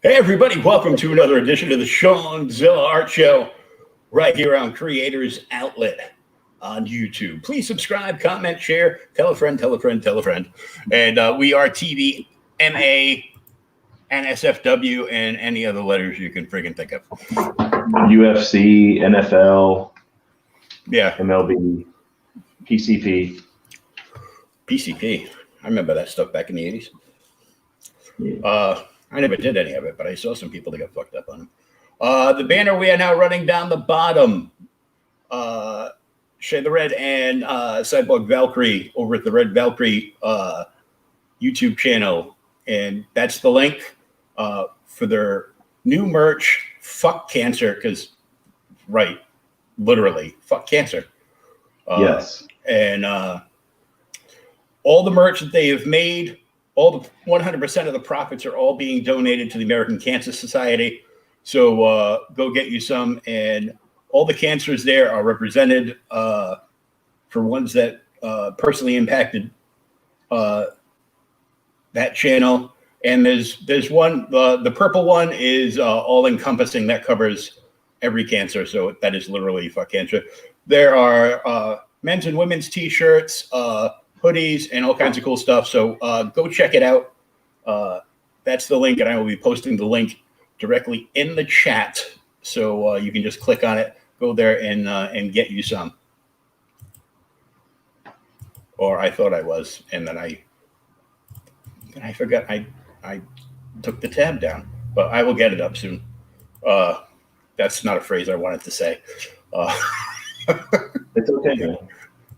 Hey everybody, welcome to another edition of the ShwanzillaArt Show right here on Creators Outlet on YouTube. Please subscribe, comment, share, tell a friend, tell a friend, tell a friend. And we are TV, MA, NSFW, and any other letters you can friggin' think of. UFC, NFL, Yeah. MLB, PCP. PCP. I remember that stuff back in the 80s. Yeah. I never did any of it, but I saw some people that got fucked up on them. The banner we are now running down the bottom. Shay the Red and Cyborg Valkyrie over at the Red Valkyrie YouTube channel. And that's the link for their new merch, Fuck Cancer, because, right, literally, fuck cancer. Yes. And all the merch that they have made, all the 100% of the profits are all being donated to the American Cancer Society. So go get you some. And all the cancers there are represented for ones that personally impacted that channel. And there's one, the purple one is all encompassing. That covers every cancer. So that is literally fuck cancer. There are men's and women's t-shirts, hoodies, and all kinds of cool stuff. So go check it out. That's the link, and I will be posting the link directly in the chat. So you can just click on it, go there, and get you some. Or I thought I was, and then I forgot I took the tab down. But I will get it up soon. That's not a phrase I wanted to say. It's okay, man.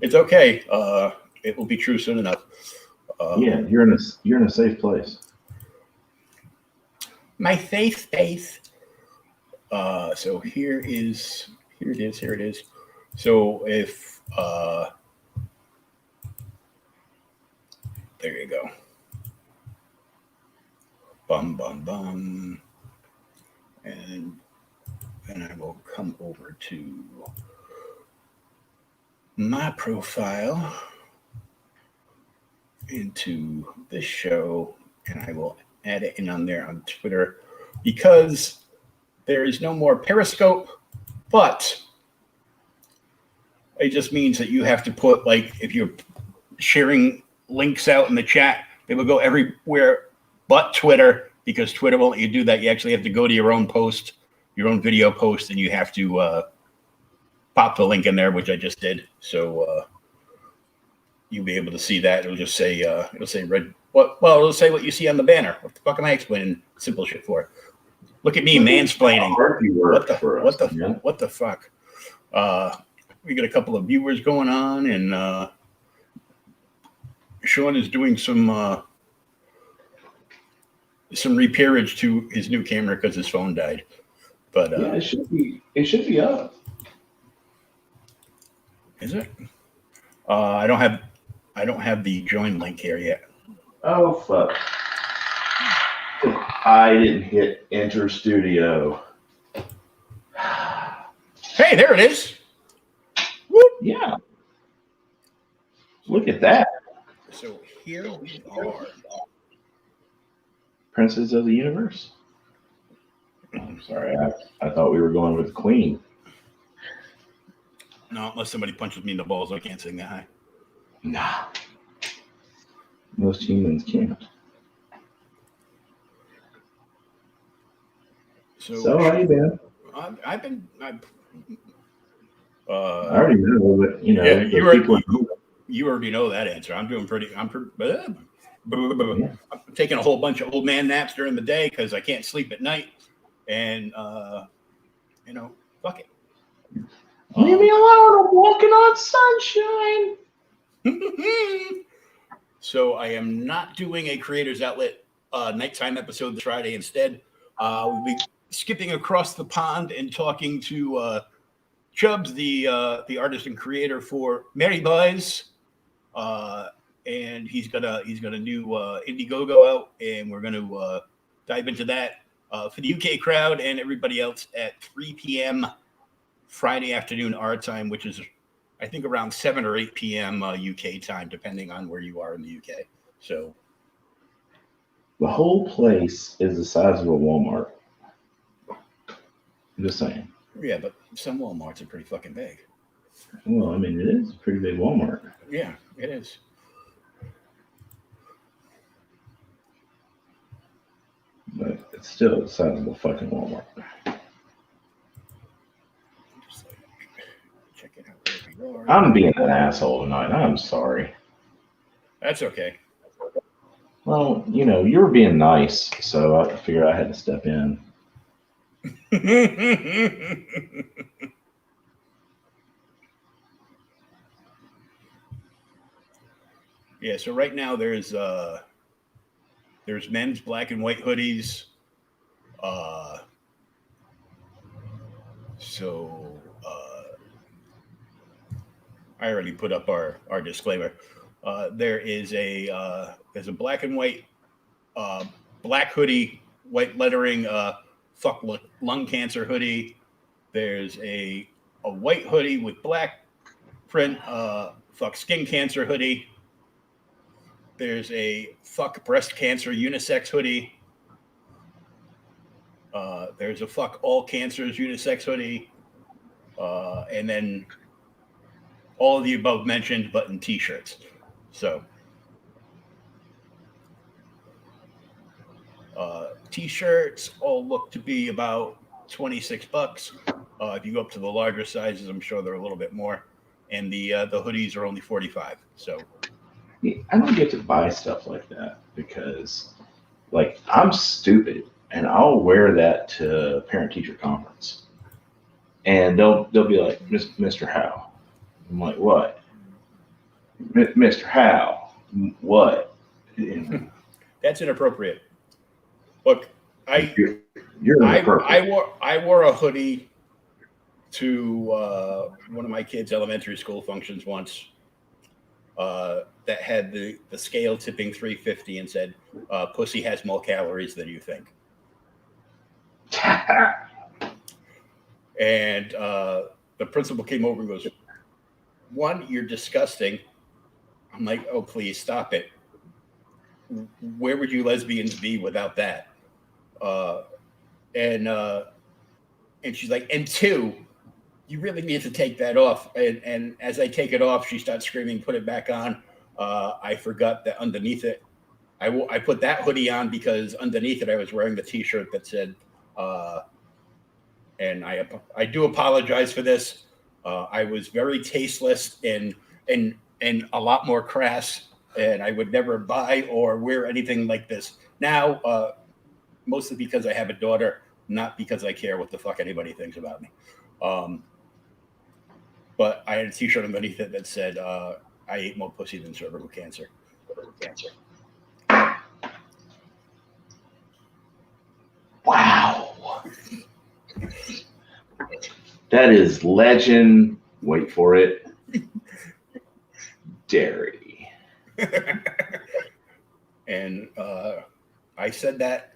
It's okay. It will be true soon enough. Yeah, you're in a safe place. My safe space. So here it is. So if there you go. Bum bum bum. And then I will come over to my profile into this show, and I will add it in on there on Twitter because there is no more Periscope, but it just means that you have to put, like, if you're sharing links out in the chat, they will go everywhere but Twitter, because Twitter won't let you do that. You actually have to go to your own post, your own video post, and you have to pop the link in there, which I just did. So you'll be able to see that. It'll just say red. Well, it'll say what you see on the banner. What the fuck am I explaining simple shit for? Look at me mansplaining. What the fuck? We got a couple of viewers going on, and Sean is doing some repairage to his new camera because his phone died. But yeah, it should be up. Is it? I don't have the join link here yet. Oh fuck! I didn't hit enter studio. Hey, there it is. Whoop. Yeah. Look at that. So here we are. Princess of the Universe. I'm sorry, I thought we were going with Queen. No, unless somebody punches me in the balls, I can't sing that high. Nah. Most humans can't. So how you been? I've been. I already know, but you know, yeah, you already know that answer. I'm taking a whole bunch of old man naps during the day because I can't sleep at night, and fuck it. Leave me alone. I'm walking on sunshine. So I am not doing a Creators Outlet nighttime episode this Friday. Instead, we'll be skipping across the pond and talking to Chubbs, the artist and creator for Mary Boys, and he's got a new Indiegogo out, and we're going to dive into that for the UK crowd and everybody else at 3 p.m. Friday afternoon our time, which is, I think, around 7 or 8 p.m. UK time, depending on where you are in the UK. So The whole place is the size of a Walmart. I'm just saying. Yeah, but some Walmarts are pretty fucking big. Well, I mean, it is a pretty big Walmart. Yeah, it is. But it's still the size of a fucking Walmart. Just like, check it out wherever you are. I'm being an asshole tonight. I'm sorry. That's okay. Well, you were being nice, so I figured I had to step in. Yeah, so right now there's men's black and white hoodies. Uh, so I already put up our disclaimer. There's a black and white black hoodie, white lettering, fuck lung cancer hoodie. There's a white hoodie with black print, fuck skin cancer hoodie. There's a fuck breast cancer unisex hoodie. There's a fuck all cancers unisex hoodie. And then all of the above mentioned, but in t-shirts. So t-shirts all look to be about $26. If you go up to the larger sizes, I'm sure they're a little bit more. And the hoodies are only 45. So I don't get to buy stuff like that because, like, I'm stupid and I'll wear that to parent teacher conference, and they'll be like, Mr. Howe. I'm like, what? Mr. Howe, what? that's inappropriate. Look, You're inappropriate. I wore a hoodie to one of my kids' elementary school functions once. That had the scale tipping 350 and said, "Pussy has more calories than you think." And the principal came over and goes, "One, you're disgusting." I'm like, "Oh, please stop it. Where would you lesbians be without that?" And she's like, "And two, you really need to take that off." And as I take it off, she starts screaming, "Put it back on." I forgot that underneath it, I put that hoodie on because underneath it I was wearing the T-shirt that said, and I do apologize for this. I was very tasteless and a lot more crass, and I would never buy or wear anything like this now. Mostly because I have a daughter, not because I care what the fuck anybody thinks about me. But I had a T-shirt underneath it that said, "I ate more pussy than cervical cancer." Wow. That is legend. Wait for it. Dairy. And I said that.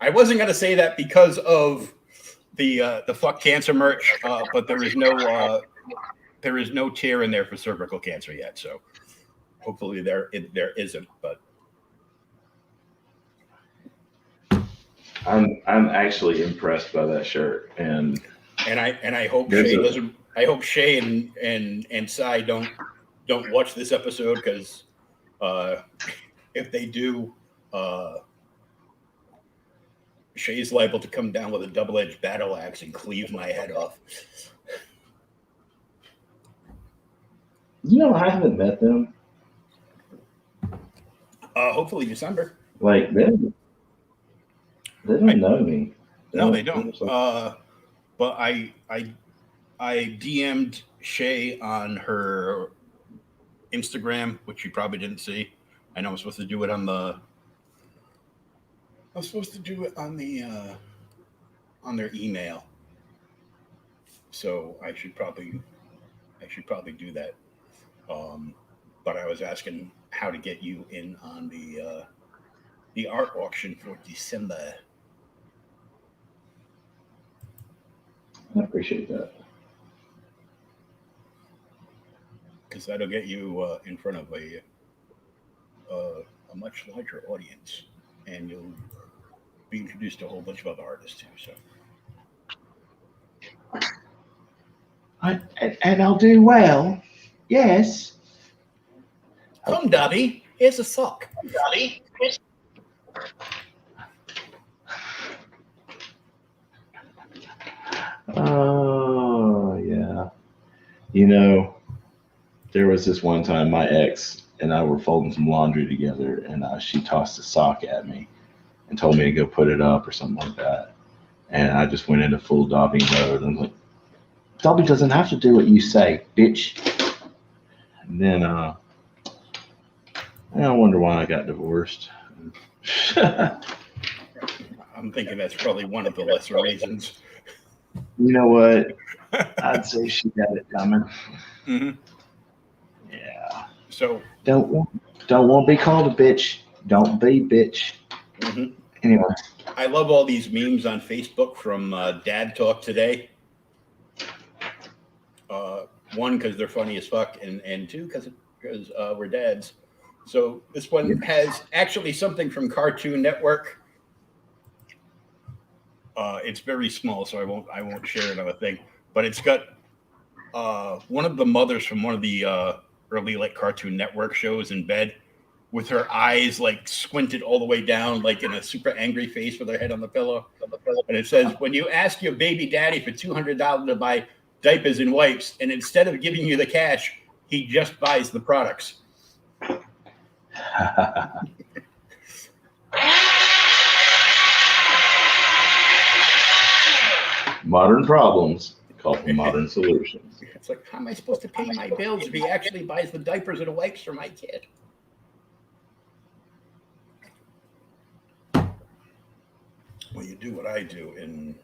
I wasn't going to say that because of the fuck cancer merch, but there is no tier in there for cervical cancer yet. So hopefully there isn't. But I'm actually impressed by that shirt, and I hope Shay doesn't. I hope Shay and Cy don't watch this episode, because if they do, Shay's liable to come down with a double-edged battle axe and cleave my head off. I haven't met them. Hopefully December. Like they don't know me. No, they don't. But I DM'd Shay on her Instagram, which you probably didn't see. I know I'm supposed to do it on their email. So I should probably do that. But I was asking how to get you in on the art auction for December. I appreciate that. Because that'll get you in front of a much larger audience. and you'll be introduced to a whole bunch of other artists too. So. And I'll do well. Yes. Come, Dobby. Here's a sock. Dobby. Oh, yeah. You know, there was this one time my ex and I were folding some laundry together, and she tossed a sock at me and told me to go put it up or something like that. And I just went into full Dobby mode. I'm like, Dobby doesn't have to do what you say, bitch. And then I wonder why I got divorced. I'm thinking that's probably one of the lesser reasons. You know what? I'd say she got it coming. Mm-hmm. Yeah. So don't want to be called a bitch. Don't be bitch. Mm-hmm. Anyway. I love all these memes on Facebook from Dad Talk Today. One, because they're funny as fuck, and two, because we're dads. So this one has actually something from Cartoon Network. It's very small, so I won't share another thing. But it's got one of the mothers from one of the early like Cartoon Network shows in bed, with her eyes like squinted all the way down, like in a super angry face with her head on the pillow. And it says, when you ask your baby daddy for $200 to buy diapers and wipes, and instead of giving you the cash, he just buys the products. Modern problems call for modern solutions. It's like, how am I supposed to pay my bills if he actually buys the diapers and wipes for my kid? Well, you do what I do and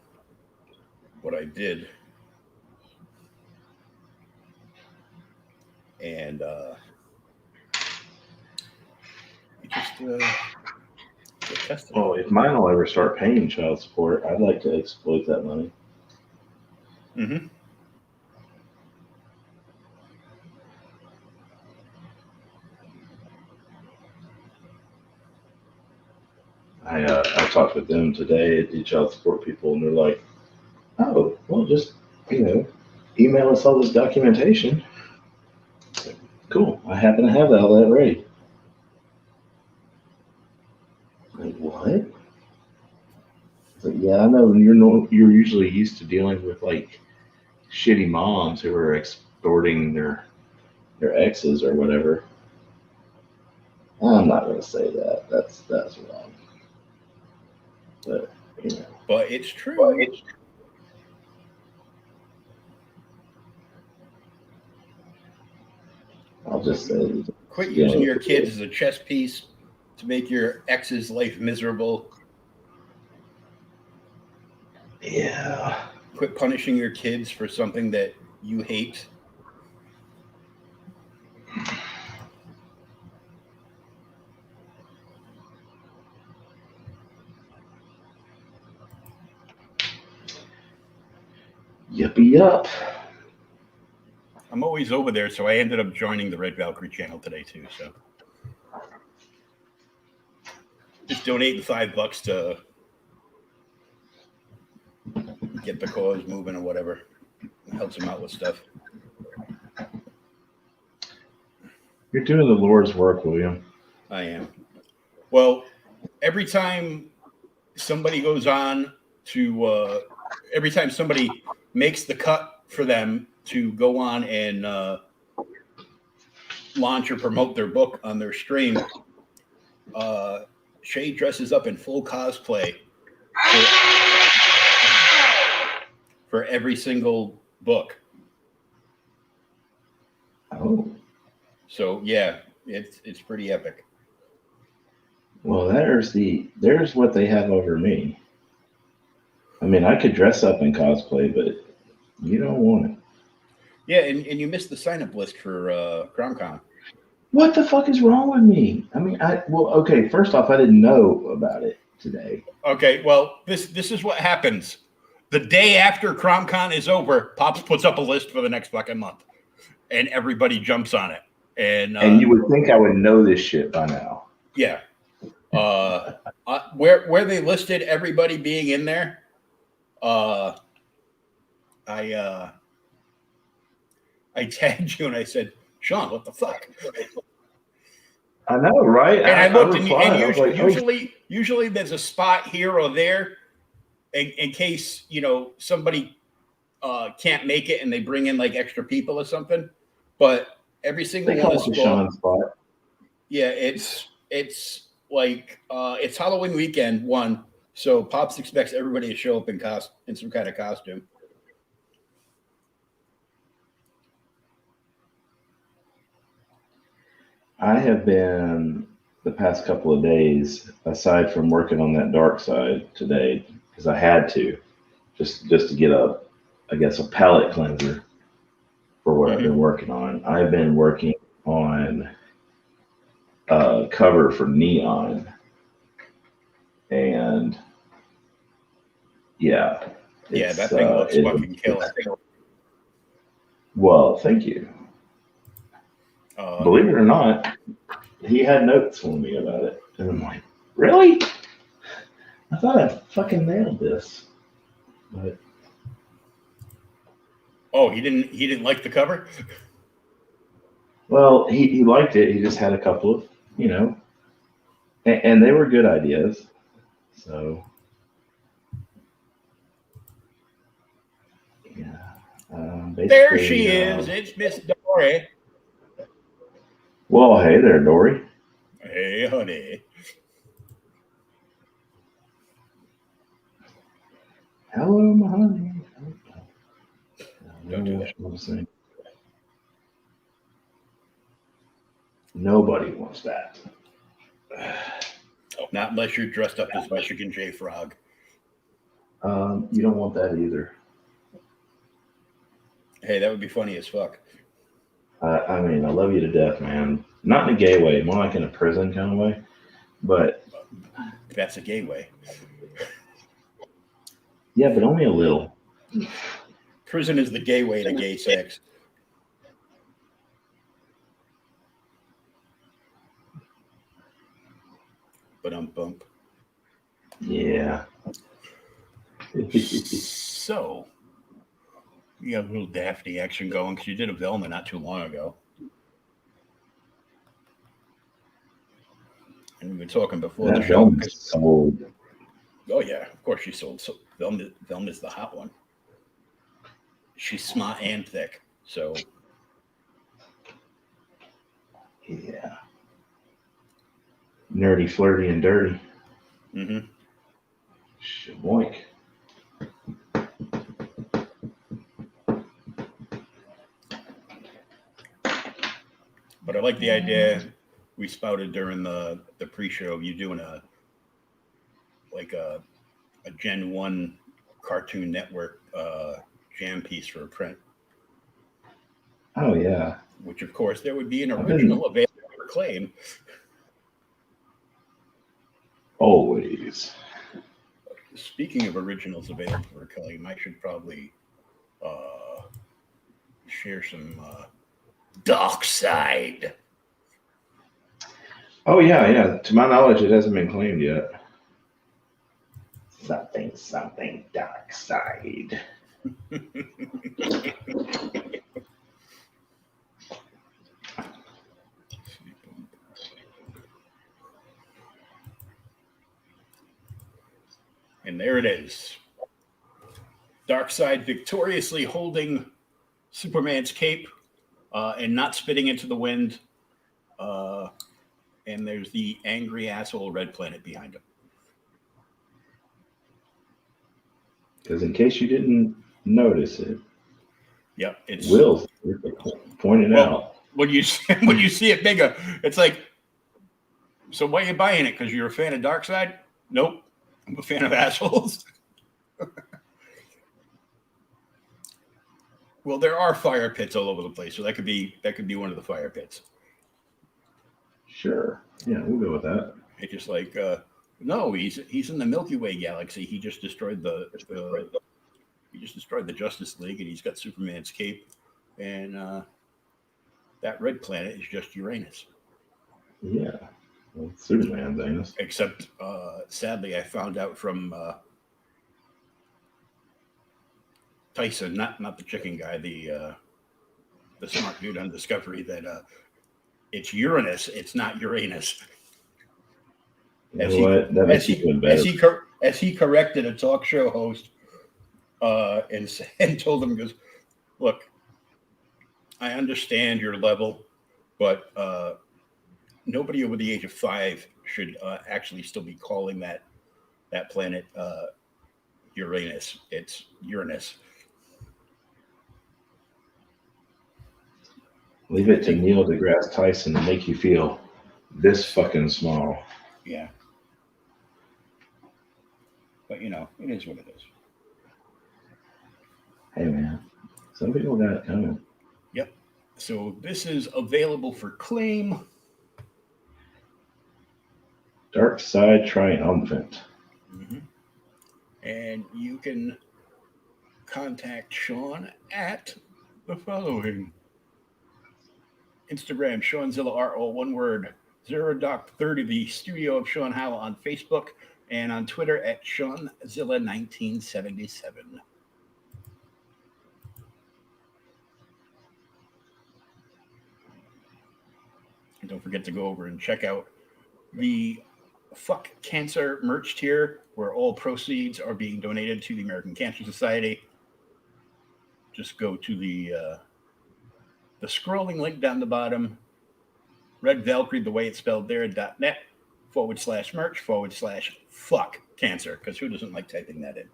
what I did. And you just get tested. Well, if mine will ever start paying child support, I'd like to exploit that money. Mm-hmm. I talked with them today at the child support people, and they're like, "Oh, well, just email us all this documentation." Like, cool. I happen to have all that ready. Like, what? It's like, yeah, I know you're usually used to dealing with like shitty moms who are extorting their exes or whatever. I'm not gonna say that. That's wrong. But But it's true. I'll just say, Quit using your kids as a chess piece to make your ex's life miserable. Yeah. Quit punishing your kids for something that you hate. Yippee yup. I'm always over there, so I ended up joining the Red Valkyrie channel today too. So just donating $5 to get the cause moving or whatever. Helps them out with stuff. You're doing the Lord's work, William. I am. Well, every time somebody goes on to, every time somebody makes the cut for them to go on and launch or promote their book on their stream, Shay dresses up in full cosplay for every single book. Oh. So yeah, it's pretty epic. Well, there's what they have over me. I mean, I could dress up in cosplay, but you don't want it. Yeah, and you missed the sign-up list for CromCon. What the fuck is wrong with me? I mean, okay, first off, I didn't know about it today. Okay, well, this is what happens. The day after CromCon is over, Pops puts up a list for the next fucking month, and everybody jumps on it. And you would think I would know this shit by now. Yeah. Where they listed everybody being in there, I tagged you and I said, Sean, what the fuck? I know, right? And I looked, replied, and I was like, usually there's a spot here or there in case somebody can't make it and they bring in like extra people or something. But every single they one call is it the Sean spot. Yeah, it's like it's Halloween weekend one, so Pops expects everybody to show up in some kind of costume. I have been the past couple of days, aside from working on that dark side today, because I had to, just to get a palette cleanser for what I've been working on. I've been working on a cover for Neon, and yeah, that thing looks fucking killer. Well, thank you. Believe it or not, he had notes for me about it, and I'm like, really? I thought I fucking nailed this, but he didn't like the cover. Well, he liked it. He just had a couple of, and they were good ideas. So, yeah. There she is. It's Miss Dory. Well, hey there, Dory. Hey, honey. Hello, my honey. Don't do that. Nobody wants that. Not unless you're dressed up as Michigan J. Frog. You don't want that either. Hey, that would be funny as fuck. I mean, I love you to death, man. Not in a gay way, more like in a prison kind of way. But that's a gay way. Yeah, but only a little. Prison is the gay way to gay sex. But bump. Yeah. So, you got a little Daphne action going because you did a Velma not too long ago. And we were talking before the show. Sold. Oh, yeah. Of course she sold. So Velma's the hot one. She's smart and thick. So. Yeah. Nerdy, flirty, and dirty. Mm-hmm. Shaboink. But I like the idea we spouted during the pre-show of you doing a Gen 1 Cartoon Network jam piece for a print. Oh, yeah. Which, of course, there would be an original available for claim. Always. Speaking of originals available for claim, I should probably share some Dark Side. Oh, yeah. To my knowledge, it hasn't been claimed yet. Something Dark Side. And there it is. Darkseid victoriously holding Superman's cape and not spitting into the wind. And there's the angry asshole Red Planet behind him. Because in case you didn't notice it, yep, it's Will's pointed out. When you see it bigger, it's like, so why are you buying it? Because you're a fan of Darkseid? Nope. I'm a fan of assholes. Well, there are fire pits all over the place, so that could be one of the fire pits. Sure. Yeah, we'll go with that. It's just like no, he's in the Milky Way galaxy. He just destroyed the Justice League, and he's got Superman's cape, and that red planet is just Uranus. Yeah. Well, Superman's anus. Except, sadly, I found out from Tyson, not the chicken guy, the smart dude on Discovery, that it's Uranus, it's not Uranus. You know what? That makes you feel better. As he corrected a talk show host, and told him, he goes, "Look, I understand your level, but nobody over the age of 5 should actually still be calling that planet Uranus. It's Uranus." Leave it to Neil deGrasse Tyson to make you feel this fucking small. Yeah. But, it is what it is. Hey, man. Some people got it coming. Yep. So this is available for claim. Dark Side Triumphant. Mm-hmm. And you can contact Shawn at the following. Instagram, ShwanzillaArt, all one word. ZeroDoc30, the studio of Sean Howell on Facebook, and on Twitter at ShwanZilla1977. And don't forget to go over and check out the Fuck Cancer merch tier, where all proceeds are being donated to the American Cancer Society. Just go to the scrolling link down the bottom, Red Valkyrie, the way it's spelled there, .net/merch/fuck cancer, because who doesn't like typing that in?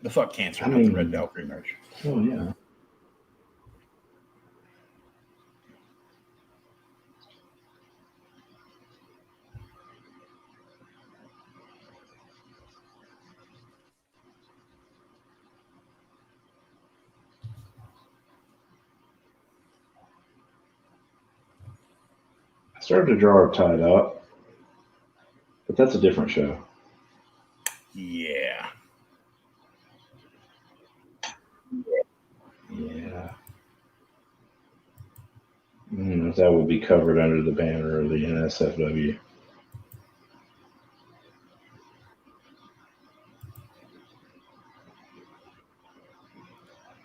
The Fuck Cancer, not the Red Valkyrie merch. Oh, yeah. I started to draw her tied up, but that's a different show. Yeah. Yeah. That would be covered under the banner of the NSFW.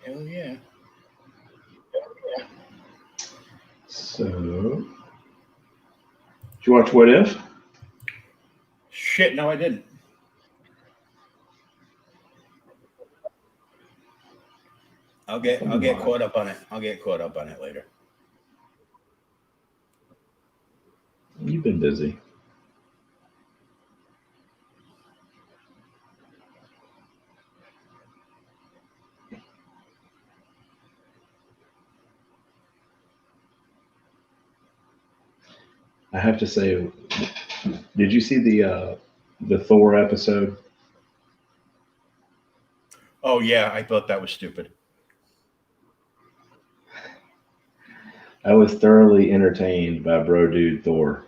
Hell yeah. So, did you watch What If? Shit, no, I didn't. I'll get caught up on it. I'll get caught up on it later. You've been busy. I have to say, did you see the Thor episode? Oh yeah, I thought that was stupid. I was thoroughly entertained by Bro Dude Thor.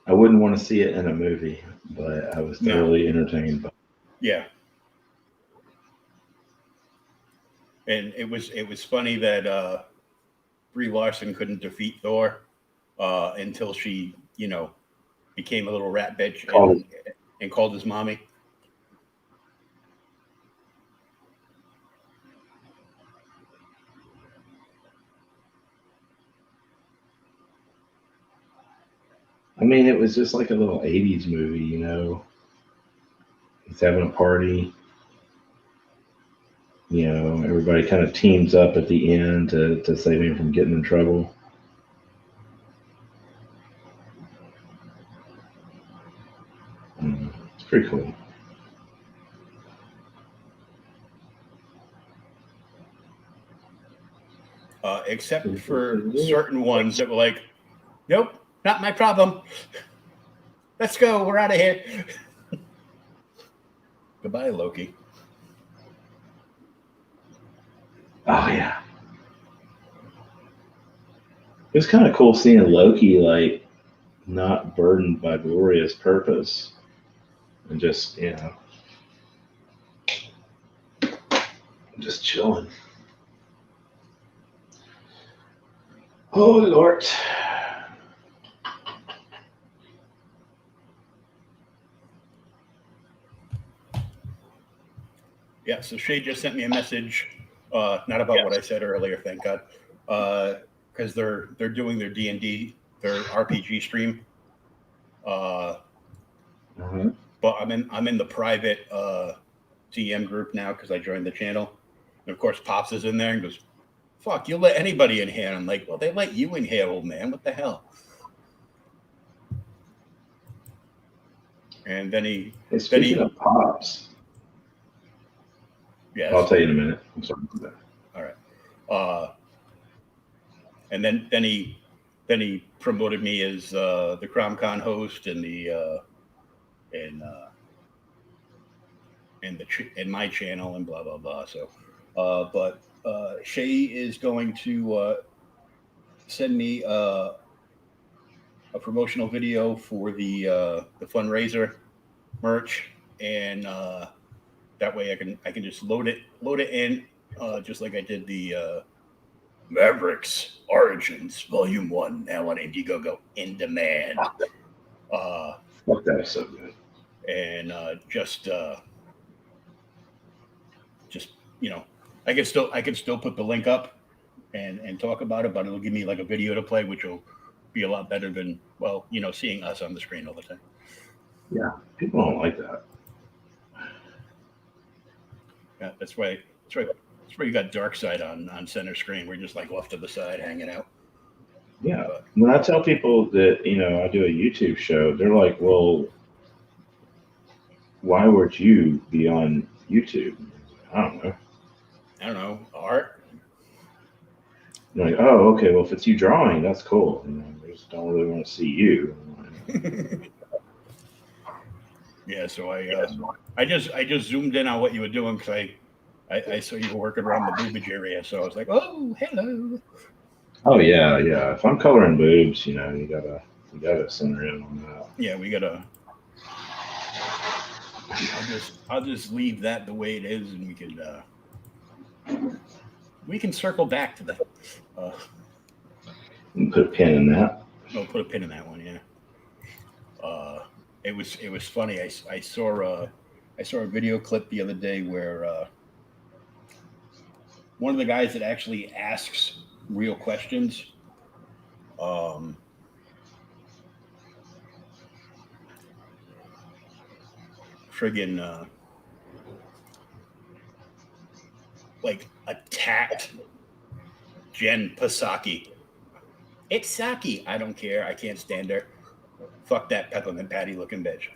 I wouldn't want to see it in a movie, but I was thoroughly entertained by it. Yeah. And it was funny that Brie Larson couldn't defeat Thor until she, became a little rat bitch and called his mommy. I mean, it was just like a little 80s movie, He's having a party. Everybody kind of teams up at the end to save him from getting in trouble. It's pretty cool. Except for certain ones that were like, nope, not my problem. Let's go. We're out of here. Goodbye, Loki. Oh, yeah. It was kind of cool seeing Loki, not burdened by glorious purpose and just, just chilling. Oh Lord. Yeah, so Shay just sent me a message, not about what I said earlier, thank God, because they're doing their D&D, their RPG stream. But I'm in the private DM group now because I joined the channel, and of course Pops is in there and goes, "Fuck, you'll let anybody in here?" And I'm like, "Well, they let you in here, old man. What the hell?" And then he, Speaking of Pops, yes, I'll tell you in a minute. I'm sorry about that. All right. And then he promoted me as the CromCon host and the in my channel and blah blah blah. So, but Shay is going to send me a promotional video for the fundraiser merch, and that way I can just load it in, just like I did the Mavericks Origins Volume 1 now on Indiegogo in demand. That is so good. And just I can still put the link up and talk about it, but it'll give me like a video to play, which will be a lot better than seeing us on the screen all the time. Yeah, people don't like that. Yeah, that's why you got Dark Side on center screen. We're just like off to the side hanging out. Yeah. When I tell people that, I do a YouTube show, they're like, well, why would you be on YouTube? I don't know. Art. They're like, oh, okay, well, if it's you drawing, that's cool. They just don't really want to see you. Yeah, so I just zoomed in on what you were doing because I saw you were working around the boobage area, so I was like, oh, hello. Oh yeah. If I'm coloring boobs, you gotta center in on that. Yeah, we gotta. I'll just leave that the way it is, and we can circle back to that. And put a pin in that. No, put a pin in that one. Yeah. It was funny. I saw a video clip the other day where one of the guys that actually asks real questions. Friggin' like attacked Jen Psaki. It's Saki. I don't care. I can't stand her. Fuck that peppermint patty looking bitch.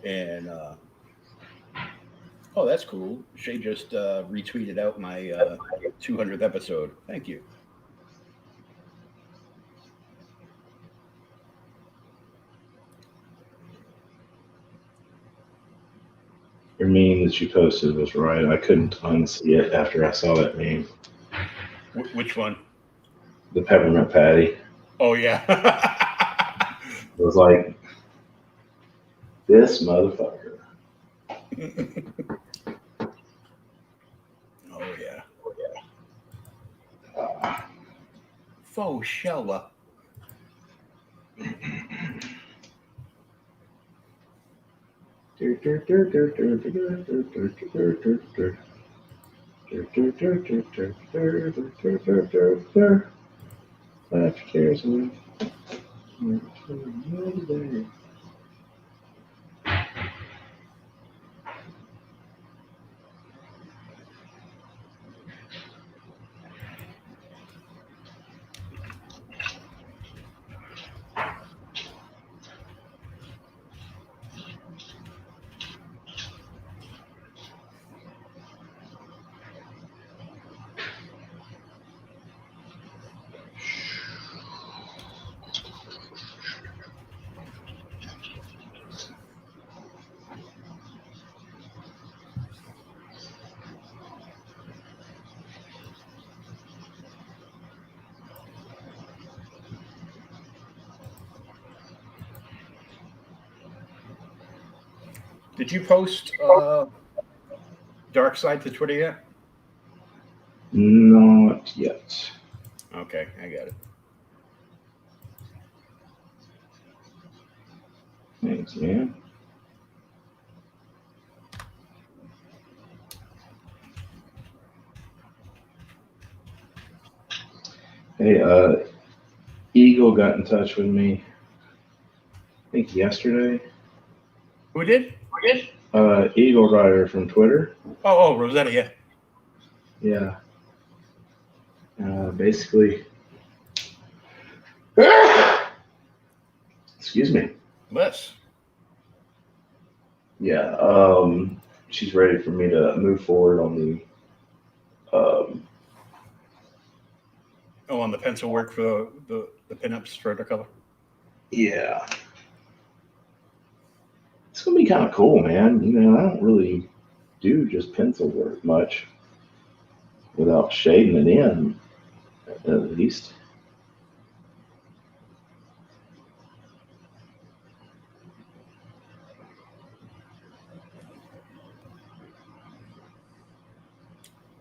And oh, that's cool. Shay just retweeted out my 200th episode. Thank you. Your meme that you posted was right. I couldn't unsee it after I saw that meme. Which one? The peppermint patty. Oh yeah. It was like, this motherfucker. Oh yeah. Faux Shella. Did you post Dark Side to Twitter yet? Not yet. Okay, I got it. Thanks, man. Hey, Eagle got in touch with me, I think yesterday. Who did? Eagle Rider from Twitter. Oh, Rosetta, yeah. Yeah. Basically. Excuse me. Bless. Yeah. She's ready for me to move forward on the. On the pencil work for the pinups for the color. Yeah. It's gonna be kind of cool, man. You know, I don't really do just pencil work much without shading it in, at least.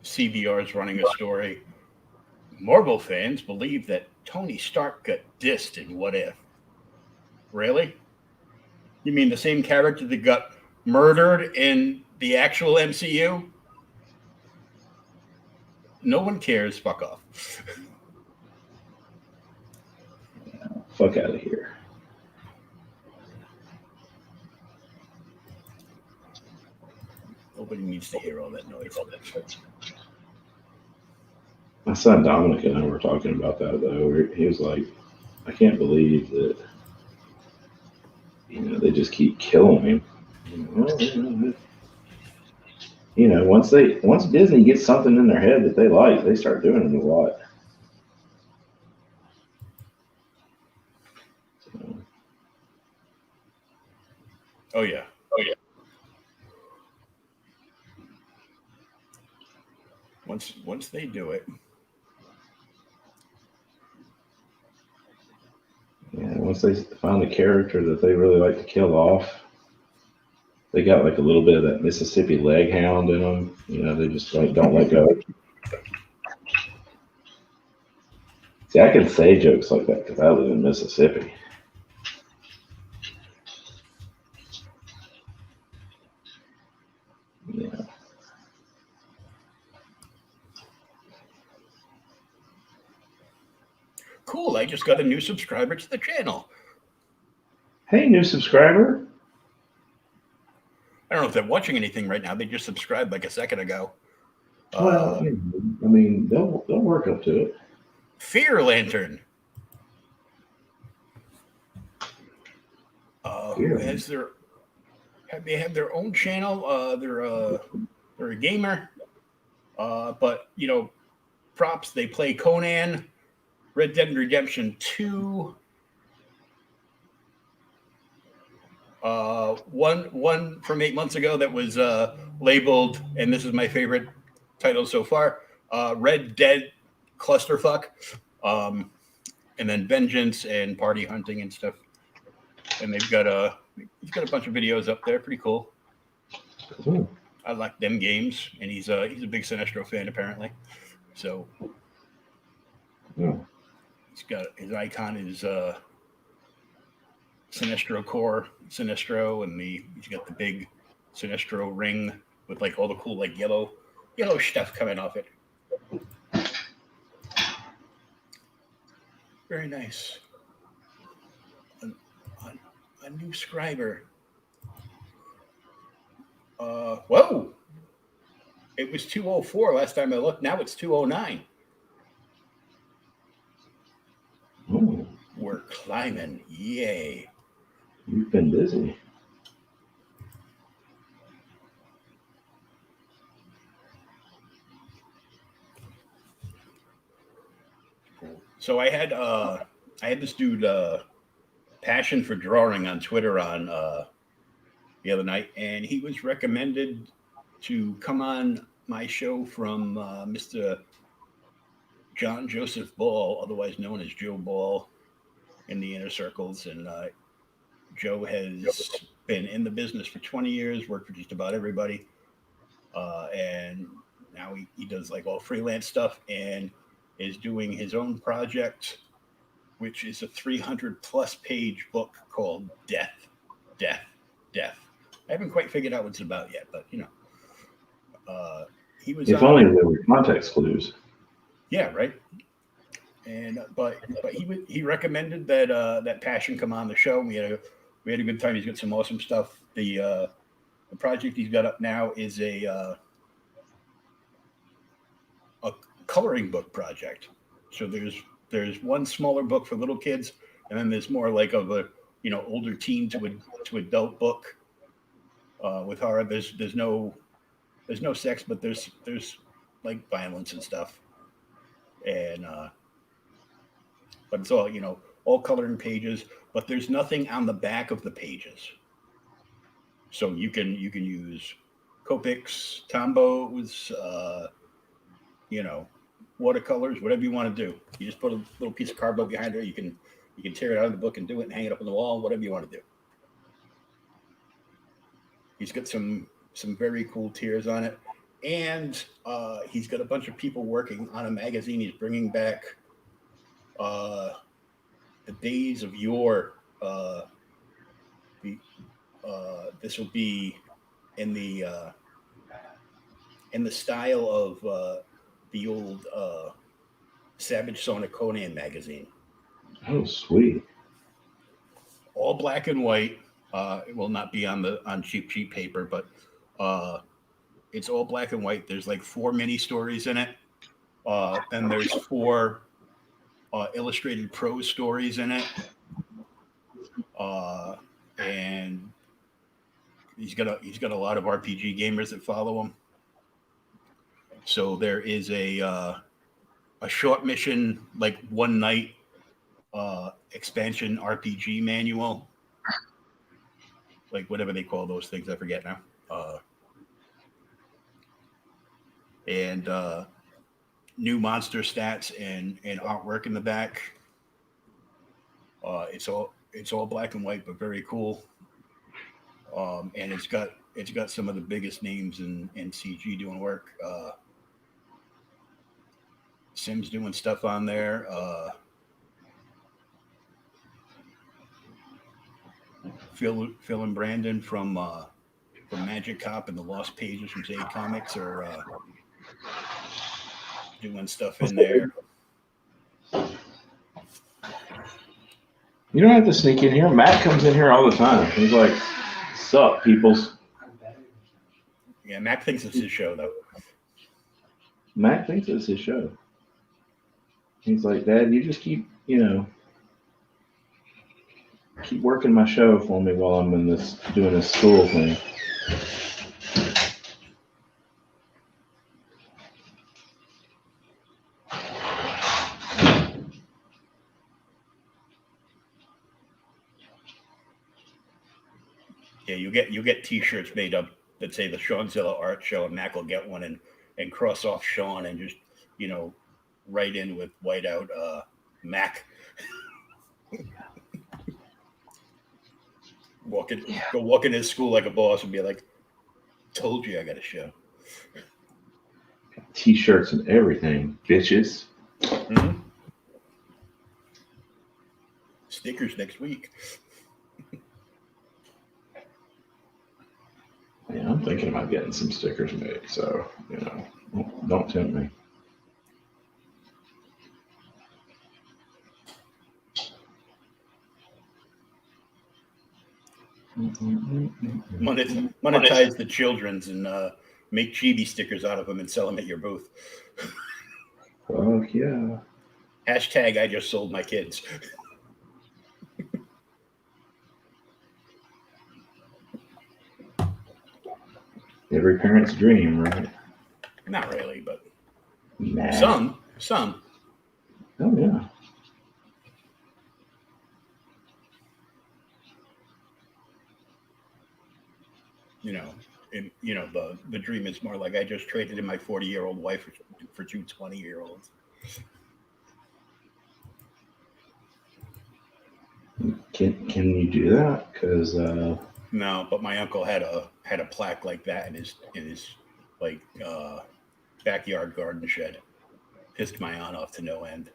CBR is running a story. Marvel fans believe that Tony Stark got dissed in What If. Really? You mean the same character that got murdered in the actual MCU? No one cares. Fuck off. Fuck out of here. Nobody needs to hear all that noise. My son Dominic and I were talking about that though. He was like, I can't believe that, you know, they just keep killing him. You know, once Disney gets something in their head that they like, they start doing it a lot. So, Oh yeah. Once they do it. yeah, once they find the character that they really like to kill off, they got like a little bit of that Mississippi leg hound in them. You know, they just like don't let go. See, I can say jokes like that because I live in Mississippi. Yeah. Cool. I just got a new subscriber to the channel. Hey, new subscriber. I don't know if they're watching anything right now. They just subscribed like a second ago. Well, you know, I mean, they'll work up to it. Fear Lantern. Fear. Has they have their own channel. They're a gamer. But you know, props. They play Conan, Red Dead Redemption 2. One from 8 months ago that was labeled, and this is my favorite title so far, Red Dead Clusterfuck, and then Vengeance and Party Hunting and stuff. And he's got a bunch of videos up there, pretty cool. Cool. I like them games, and he's a big Sinestro fan apparently. So he's got his icon is Sinestro core, Sinestro, and he's got the big Sinestro ring with like all the cool like yellow stuff coming off it. Very nice. A new scriber. Whoa! It was 204 last time I looked. Now it's 209. Oh, We're climbing. Yay. you've been busy. Cool. So I had this dude Passion for Drawing on Twitter on the other night, and he was recommended to come on my show from Mr. John Joseph Ball, otherwise known as Joe Ball in the inner circles. And Joe has been in the business for 20 years, worked for just about everybody. And now he does like all freelance stuff and is doing his own project, which is a 300+ page book called Death, Death, Death. I haven't quite figured out what it's about yet, but he was. If only there were context clues. Yeah, right. And but he recommended that Passion come on the show. We had a good time. He's got some awesome stuff. The project he's got up now is a coloring book project. So there's one smaller book for little kids, and then there's more like of a older teen to adult book with horror. There's no sex, but there's like violence and stuff, and but it's all coloring pages. But there's nothing on the back of the pages, so you can use Copics, Tombos, watercolors, whatever you want to do. You just put a little piece of cardboard behind it. You can tear it out of the book and do it and hang it up on the wall, whatever you want to do. He's got some very cool tiers on it. And he's got a bunch of people working on a magazine. He's bringing back the days of yore. This will be in the style of the old Savage Son of Conan magazine. Oh, sweet! All black and white. It will not be on cheap paper, but it's all black and white. There's like 4 mini stories in it. Then there's 4 illustrated prose stories in it. And he's got a lot of RPG gamers that follow him. So there is a short mission, like one night expansion RPG manual, like whatever they call those things, I forget now. And new monster stats and artwork in the back. It's all black and white, but very cool. And it's got some of the biggest names in CG doing work. Sim's doing stuff on there. Phil and Brandon from Magic Cop and the Lost Pages from Zade Comics are doing stuff in there. You don't have to sneak in here. Matt comes in here all the time. He's like, "Sup, peoples?" Yeah, Mac thinks it's his show, though. Matt thinks it's his show. He's like, "Dad, you just keep working my show for me while I'm doing this school thing." Yeah, you get T-shirts made up that say the ShwanzillaArt Show, and Mac will get one and cross off Sean and just write in with whiteout Mac. Go walk in his school like a boss and be like, "Told you I got a show." T-shirts and everything, bitches. Mm-hmm. Stickers next week. Yeah, I'm thinking about getting some stickers made, so don't tempt me. Monetize the children's and make chibi stickers out of them and sell them at your booth. Fuck yeah. Hashtag I just sold my kids. Every parent's dream, right? Not really, but Nah. Some. Oh yeah. The dream is more like I just traded in my 40-year-old wife for 2 20-year-olds. Can you do that? Because no, but my uncle had a plaque like that in his like backyard garden shed. Pissed my aunt off to no end.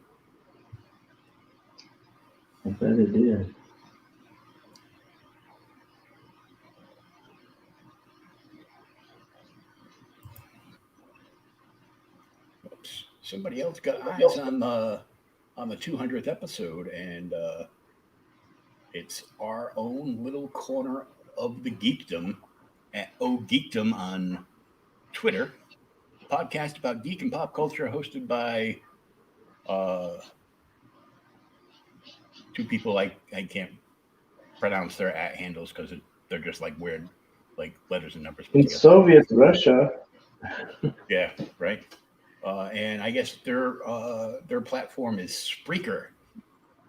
I bet it did. Oops. Somebody else got eyes on the 200th episode, and it's our own little corner of the geekdom at Geekdom on Twitter. Podcast about geek and pop culture, hosted by two people I can't pronounce their at handles because they're just like weird, like letters and numbers. In Soviet Russia. Yeah, right. And I guess their platform is Spreaker.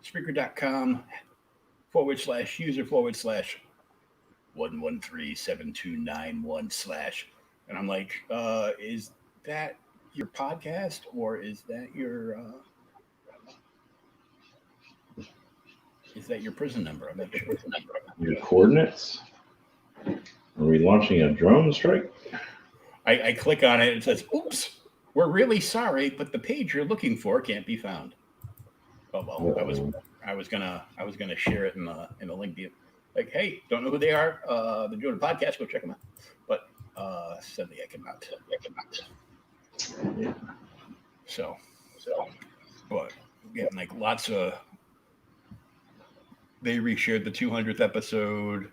Spreaker.com/user/1137291/ and I'm like, is that your podcast or is that your prison number? I'm not sure. Your coordinates? Are we launching a drone strike? I click on it and it says, "Oops, we're really sorry, but the page you're looking for can't be found." Oh well, I was gonna share it in the link. Like, hey, don't know who they are. They're doing a podcast. Go check them out. But sadly, I cannot. Yeah. So, but getting like lots of. They reshared the 200th episode.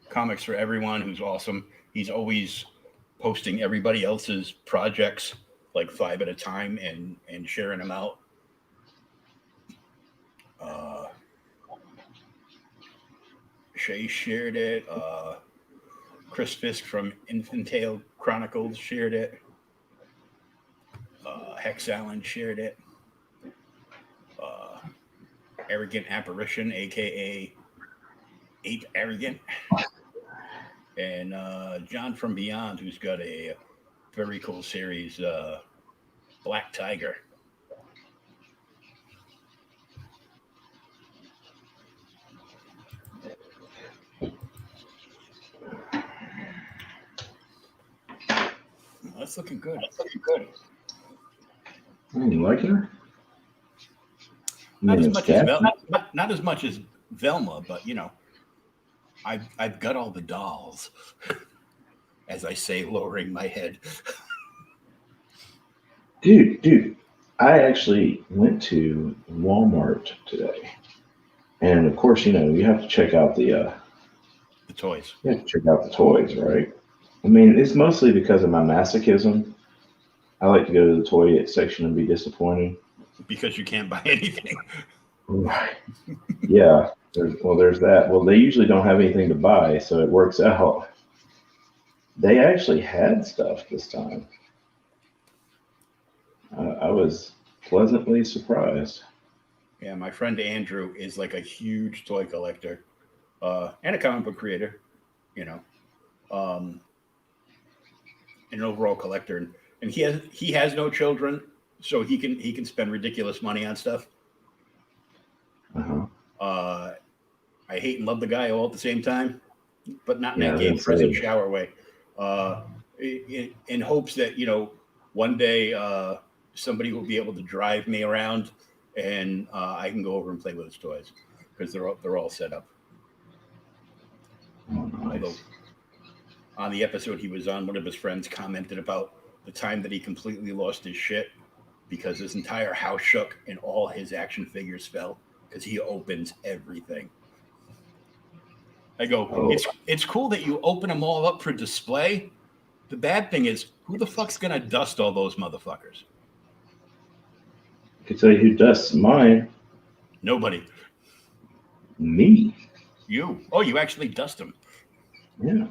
Comics for Everyone, who's awesome. He's always posting everybody else's projects, like 5 at a time, and sharing them out. Shay shared it. Chris Fisk from Infantile Chronicles shared it. Hex Allen shared it. Arrogant Apparition, aka Ape Arrogant, and John from Beyond, who's got a very cool series, Black Tiger. That's looking good. You like her? Not as much as Velma, but you know, I've got all the dolls, as I say, lowering my head. Dude, I actually went to Walmart today, and of course, you know, you have to check out the toys. You have to check out the toys, right? I mean, it's mostly because of my masochism. I like to go to the toy section and be disappointed. Because you can't buy anything. Right. Yeah. There's that. Well, they usually don't have anything to buy, so it works out. They actually had stuff this time. I was pleasantly surprised. Yeah, my friend Andrew is like a huge toy collector and a comic book creator, you know, an overall collector, and he has no children, so he can spend ridiculous money on stuff. I hate and love the guy all at the same time, but not in that game present shower way. In hopes that, you know, one day somebody will be able to drive me around and I can go over and play with his toys because they're all set up. Oh, nice. Although on the episode he was on, one of his friends commented about the time that he completely lost his shit because his entire house shook and all his action figures fell because he opens everything. I go, it's cool that you open them all up for display. The bad thing is, who the fuck's gonna dust all those motherfuckers? I can tell you who dusts mine. Nobody. Me. You. Oh, you actually dust them. Yeah.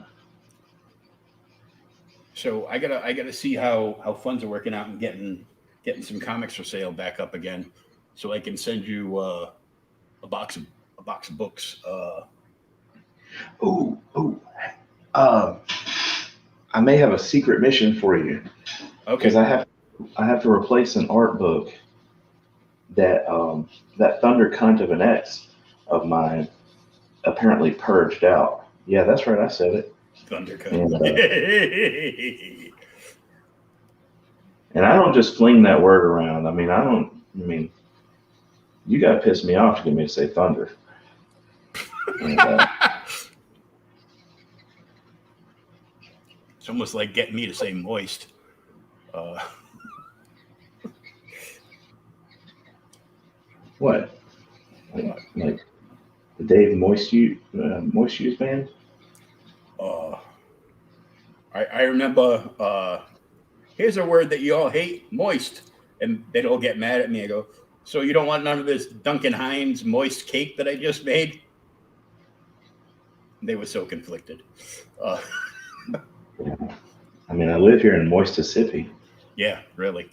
So I gotta see how funds are working out and getting some comics for sale back up again, so I can send you a box of books. I may have a secret mission for you. Okay. Because I have to replace an art book that thunder cunt of an ex of mine apparently purged out. Yeah, that's right. I said it. Thundercut. And I don't just fling that word around. I mean, you got to piss me off to get me to say thunder. And, it's almost like getting me to say moist. what? Like the Dave Moist Use band? I remember, here's a word that you all hate, moist. And they'd all get mad at me. I go, so you don't want none of this Duncan Hines moist cake that I just made? They were so conflicted. I mean, I live here in Moist Mississippi. Yeah, really.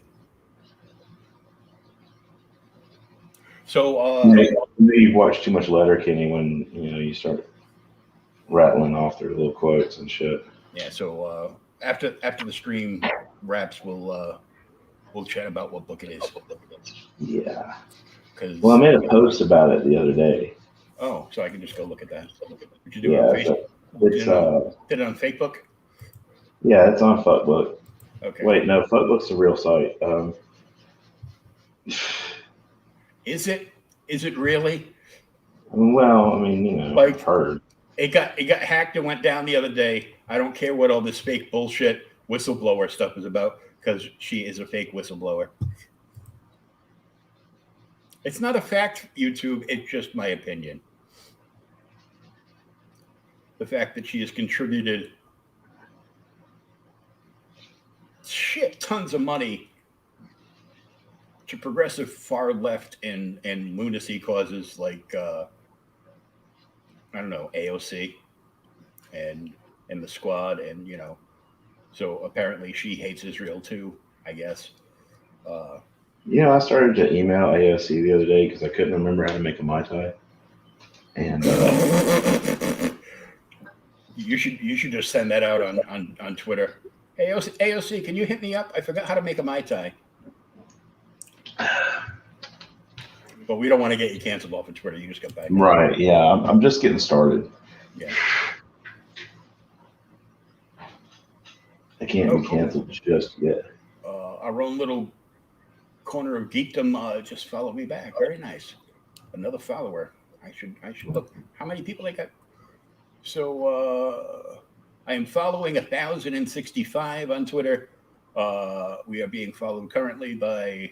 So You've watched too much Letterkenny when you start rattling off their little quotes and shit. Yeah. So after the stream wraps, we'll chat about what book it is. Yeah. Because I made a post about it the other day. Oh, so I can just go look at that. Did you do it Yeah, on Facebook? Did it on Facebook? Yeah, it's on Fuckbook. Okay. Wait, no, Fuckbook's a real site. Is it? Is it really? Well, I mean, like, I've heard. It got hacked and went down the other day. I don't care what all this fake bullshit whistleblower stuff is about, because she is a fake whistleblower. It's not a fact, YouTube. It's just my opinion. The fact that she has contributed shit tons of money to progressive far left and lunacy causes like I don't know, AOC and the squad, and so apparently she hates Israel too, I guess. I started to email AOC the other day because I couldn't remember how to make a Mai Tai. And you should just send that out on Twitter. Hey, AOC, can you hit me up? I forgot how to make a Mai Tai. But we don't want to get you canceled off of Twitter. You just got back. Right, yeah. I'm just getting started. Yeah. I can't be canceled just yet. Our own little corner of geekdom just followed me back. Very nice. Another follower. I should look how many people I got. So I am following 1,065 on Twitter. We are being followed currently by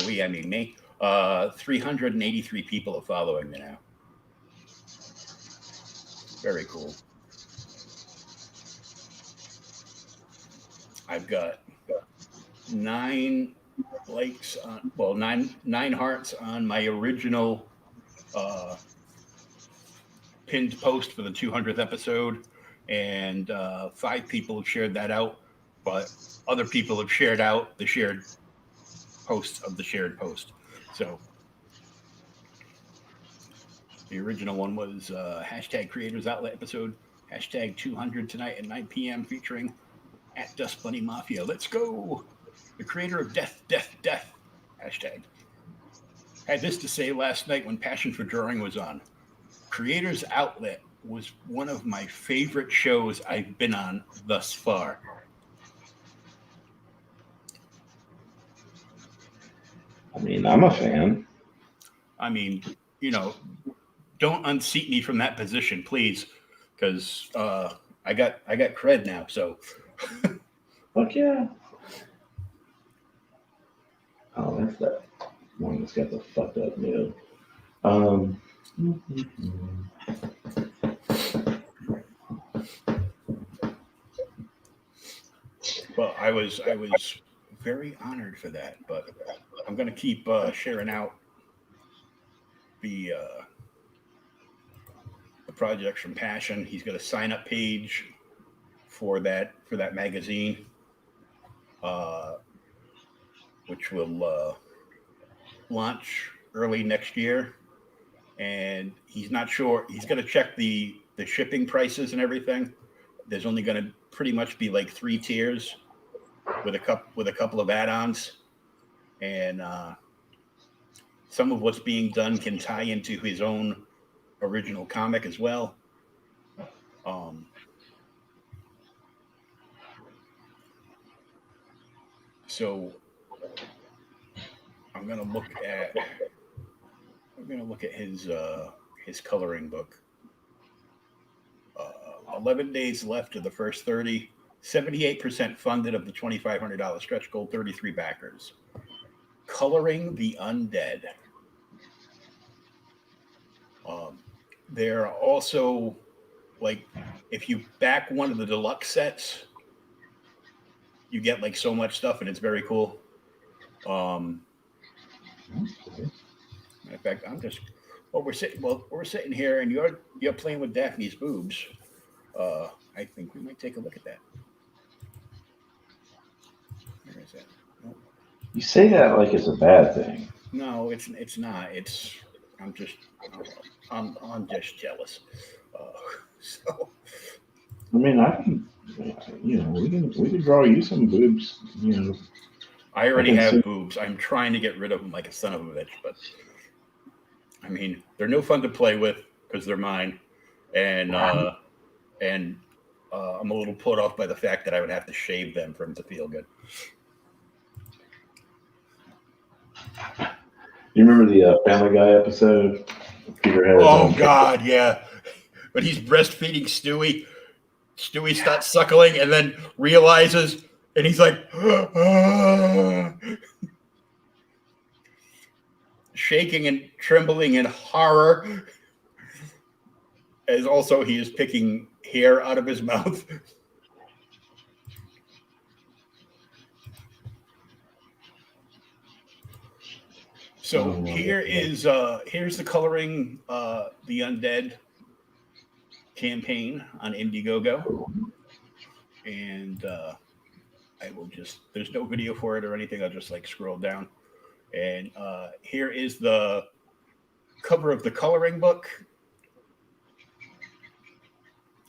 we, I mean me. 383 people are following me now. Very cool. I've got 9 likes on, well, nine hearts on my original pinned post for the 200th episode, and 5 people have shared that out, but other people have shared out the shared posts of the shared post. So the original one was hashtag Creators Outlet episode, hashtag 200 tonight at 9 p.m. featuring at Dust Bunny Mafia. Let's go. The creator of Death, hashtag. Had this to say last night when Passion for Drawing was on. Creators Outlet was one of my favorite shows I've been on thus far. I mean, I'm a fan. I mean, don't unseat me from that position, please, because I got cred now. So, fuck yeah. Oh, that's that one that's got the fucked up nail. Well, I was very honored for that, but I'm going to keep sharing out the projects from Passion. He's got a sign up page for that magazine, which will launch early next year. And he's not sure. He's going to check the shipping prices and everything. There's only going to pretty much be like 3 tiers with a couple of add-ons, and some of what's being done can tie into his own original comic as well. So I'm gonna look at his coloring book. 11 days left of the first 30. 78% funded of the $2,500 stretch goal. 33 backers. Coloring the Undead. There are also, like, if you back one of the deluxe sets, you get like so much stuff, and it's very cool. In fact, we're sitting here, and you're playing with Daphne's boobs. I think we might take a look at that. Where is that? Nope. You say that like it's a bad thing. No, it's not. I'm just jealous. So I mean, I can, we can draw you some boobs. I already have boobs. I'm trying to get rid of them like a son of a bitch, but I mean, they're no fun to play with because they're mine, and I'm a little put off by the fact that I would have to shave them for them to feel good. You remember the Family Guy episode? Peter had God, yeah. But he's breastfeeding Stewie. Stewie starts suckling and then realizes, and he's like, shaking and trembling in horror. As also he is picking hair out of his mouth. So here's the coloring the Undead campaign on Indiegogo, and I will there's no video for it or anything. I'll just like scroll down, and here is the cover of the coloring book,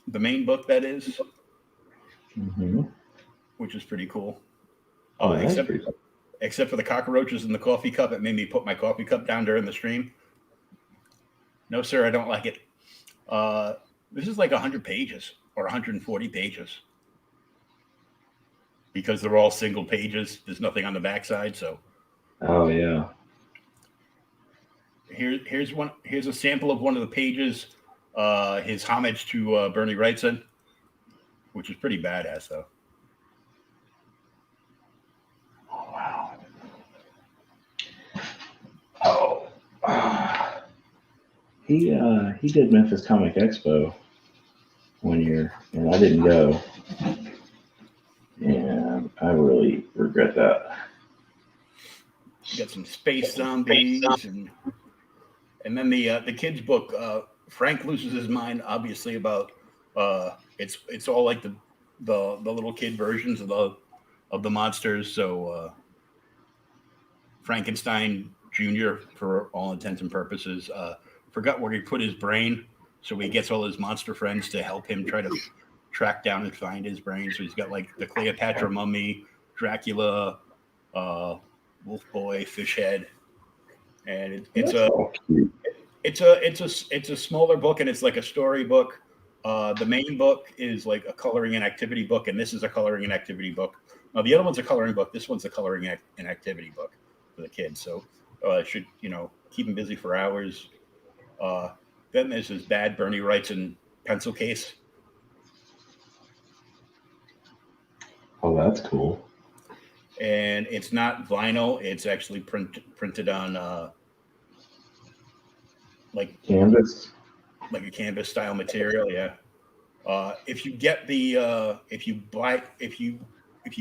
the main book that is, which is pretty cool. Except for the cockroaches in the coffee cup, it made me put my coffee cup down during the stream. No, sir, I don't like it. This is like 100 pages or 140 pages because they're all single pages. There's nothing on the backside, so. Oh yeah. Here's a sample of one of the pages. His homage to Bernie Wrightson, which is pretty badass, though. He did Memphis Comic Expo one year, and I didn't go, and I really regret that. You got some space zombies, and then the kids book. Frank loses his mind, obviously, about it's all like the little kid versions of the monsters. So Frankenstein Jr., for all intents and purposes, forgot where he put his brain, so he gets all his monster friends to help him try to track down and find his brain. So he's got like the Cleopatra mummy, Dracula, Wolf Boy, Fish Head, and it's a smaller book, and it's like a story book. The main book is like a coloring and activity book, and this is a coloring and activity book. Now the other one's a coloring book. This one's a coloring and activity book for the kids. So it should keep them busy for hours. Then there's this bad Bernie Wrightson pencil case. Oh, that's cool. And it's not vinyl. It's actually printed on like canvas, like a canvas style material. Yeah. If you get the if you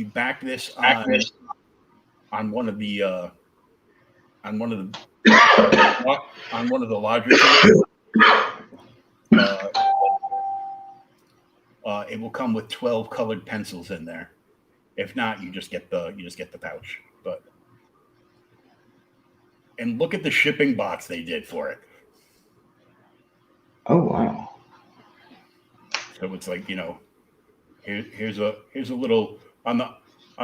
back this on one of the larger things, it will come with 12 colored pencils in there. If not, you just get the pouch. And look at the shipping box they did for it. Oh wow! So it's like here's a little on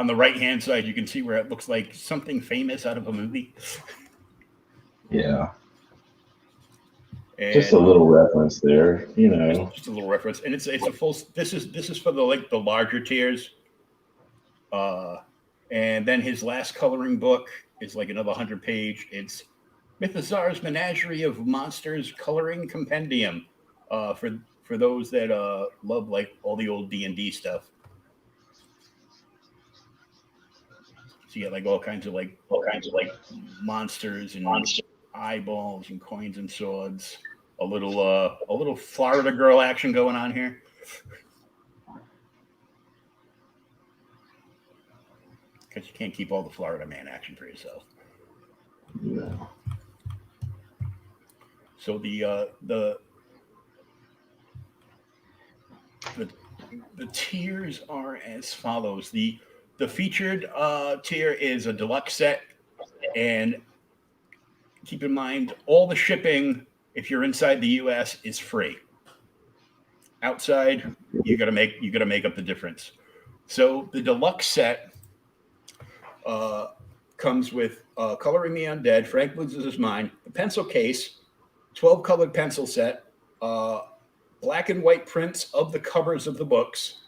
the right hand side. You can see where it looks like something famous out of a movie. Yeah. And just a little reference there, Just a little reference, and it's a full. This is for the larger tiers. And then his last coloring book is like another 100-page. It's Mythazar's Menagerie of Monsters Coloring Compendium, for those that love like all the old D&D stuff. So you got like all kinds of like monsters and eyeballs and coins and swords. A little Florida girl action going on here. Because you can't keep all the Florida man action for yourself. No. So the tiers are as follows. The featured tier is a deluxe set, and keep in mind all the shipping, if you're inside the U.S., is free. Outside, you gotta make up the difference. So the deluxe set comes with Coloring the Undead, Frank Loses His Mind, the pencil case, 12 colored pencil set, black and white prints of the covers of the books,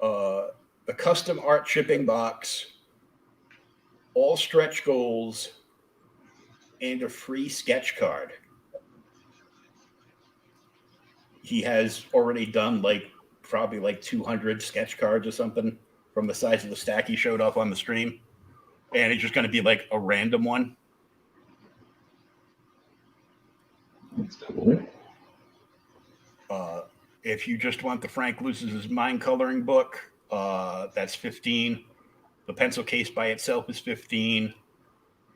the custom art shipping box, all stretch goals, and a free sketch card. He has already done probably 200 sketch cards or something from the size of the stack he showed off on the stream. And it's just going to be like a random one. That's cool. If you just want the Frank Loses His Mind coloring book, that's $15. The pencil case by itself is $15.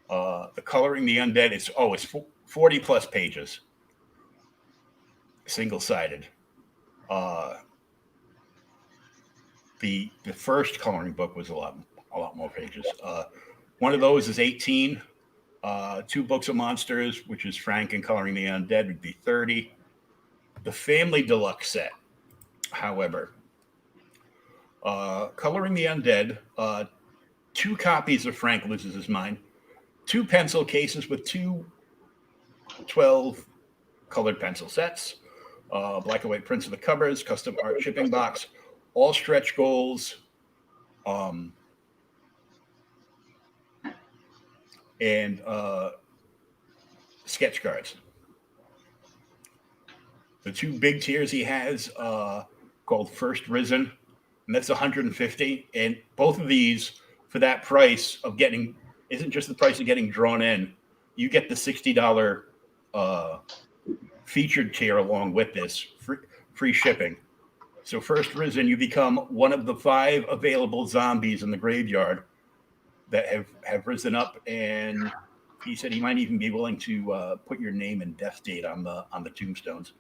The Coloring the Undead is 40 plus pages, single-sided. The first coloring book was a lot more pages. One of those is 18. 2 books of monsters, which is Frank and Coloring the Undead, would be 30. The Family Deluxe set, however, Coloring the Undead, 2 copies of Frank Loses His Mind, 2 pencil cases with 2 12 colored pencil sets, black and white prints of the covers, custom art shipping box, all stretch goals, and sketch cards. The 2 big tiers he has called First Risen, and that's $150. And both of these, for that price of getting, isn't just the price of getting drawn in. You get the $60 featured tier along with this free shipping. So First Risen, you become one of the 5 available zombies in the graveyard that have risen up, and he said he might even be willing to put your name and death date on the tombstones.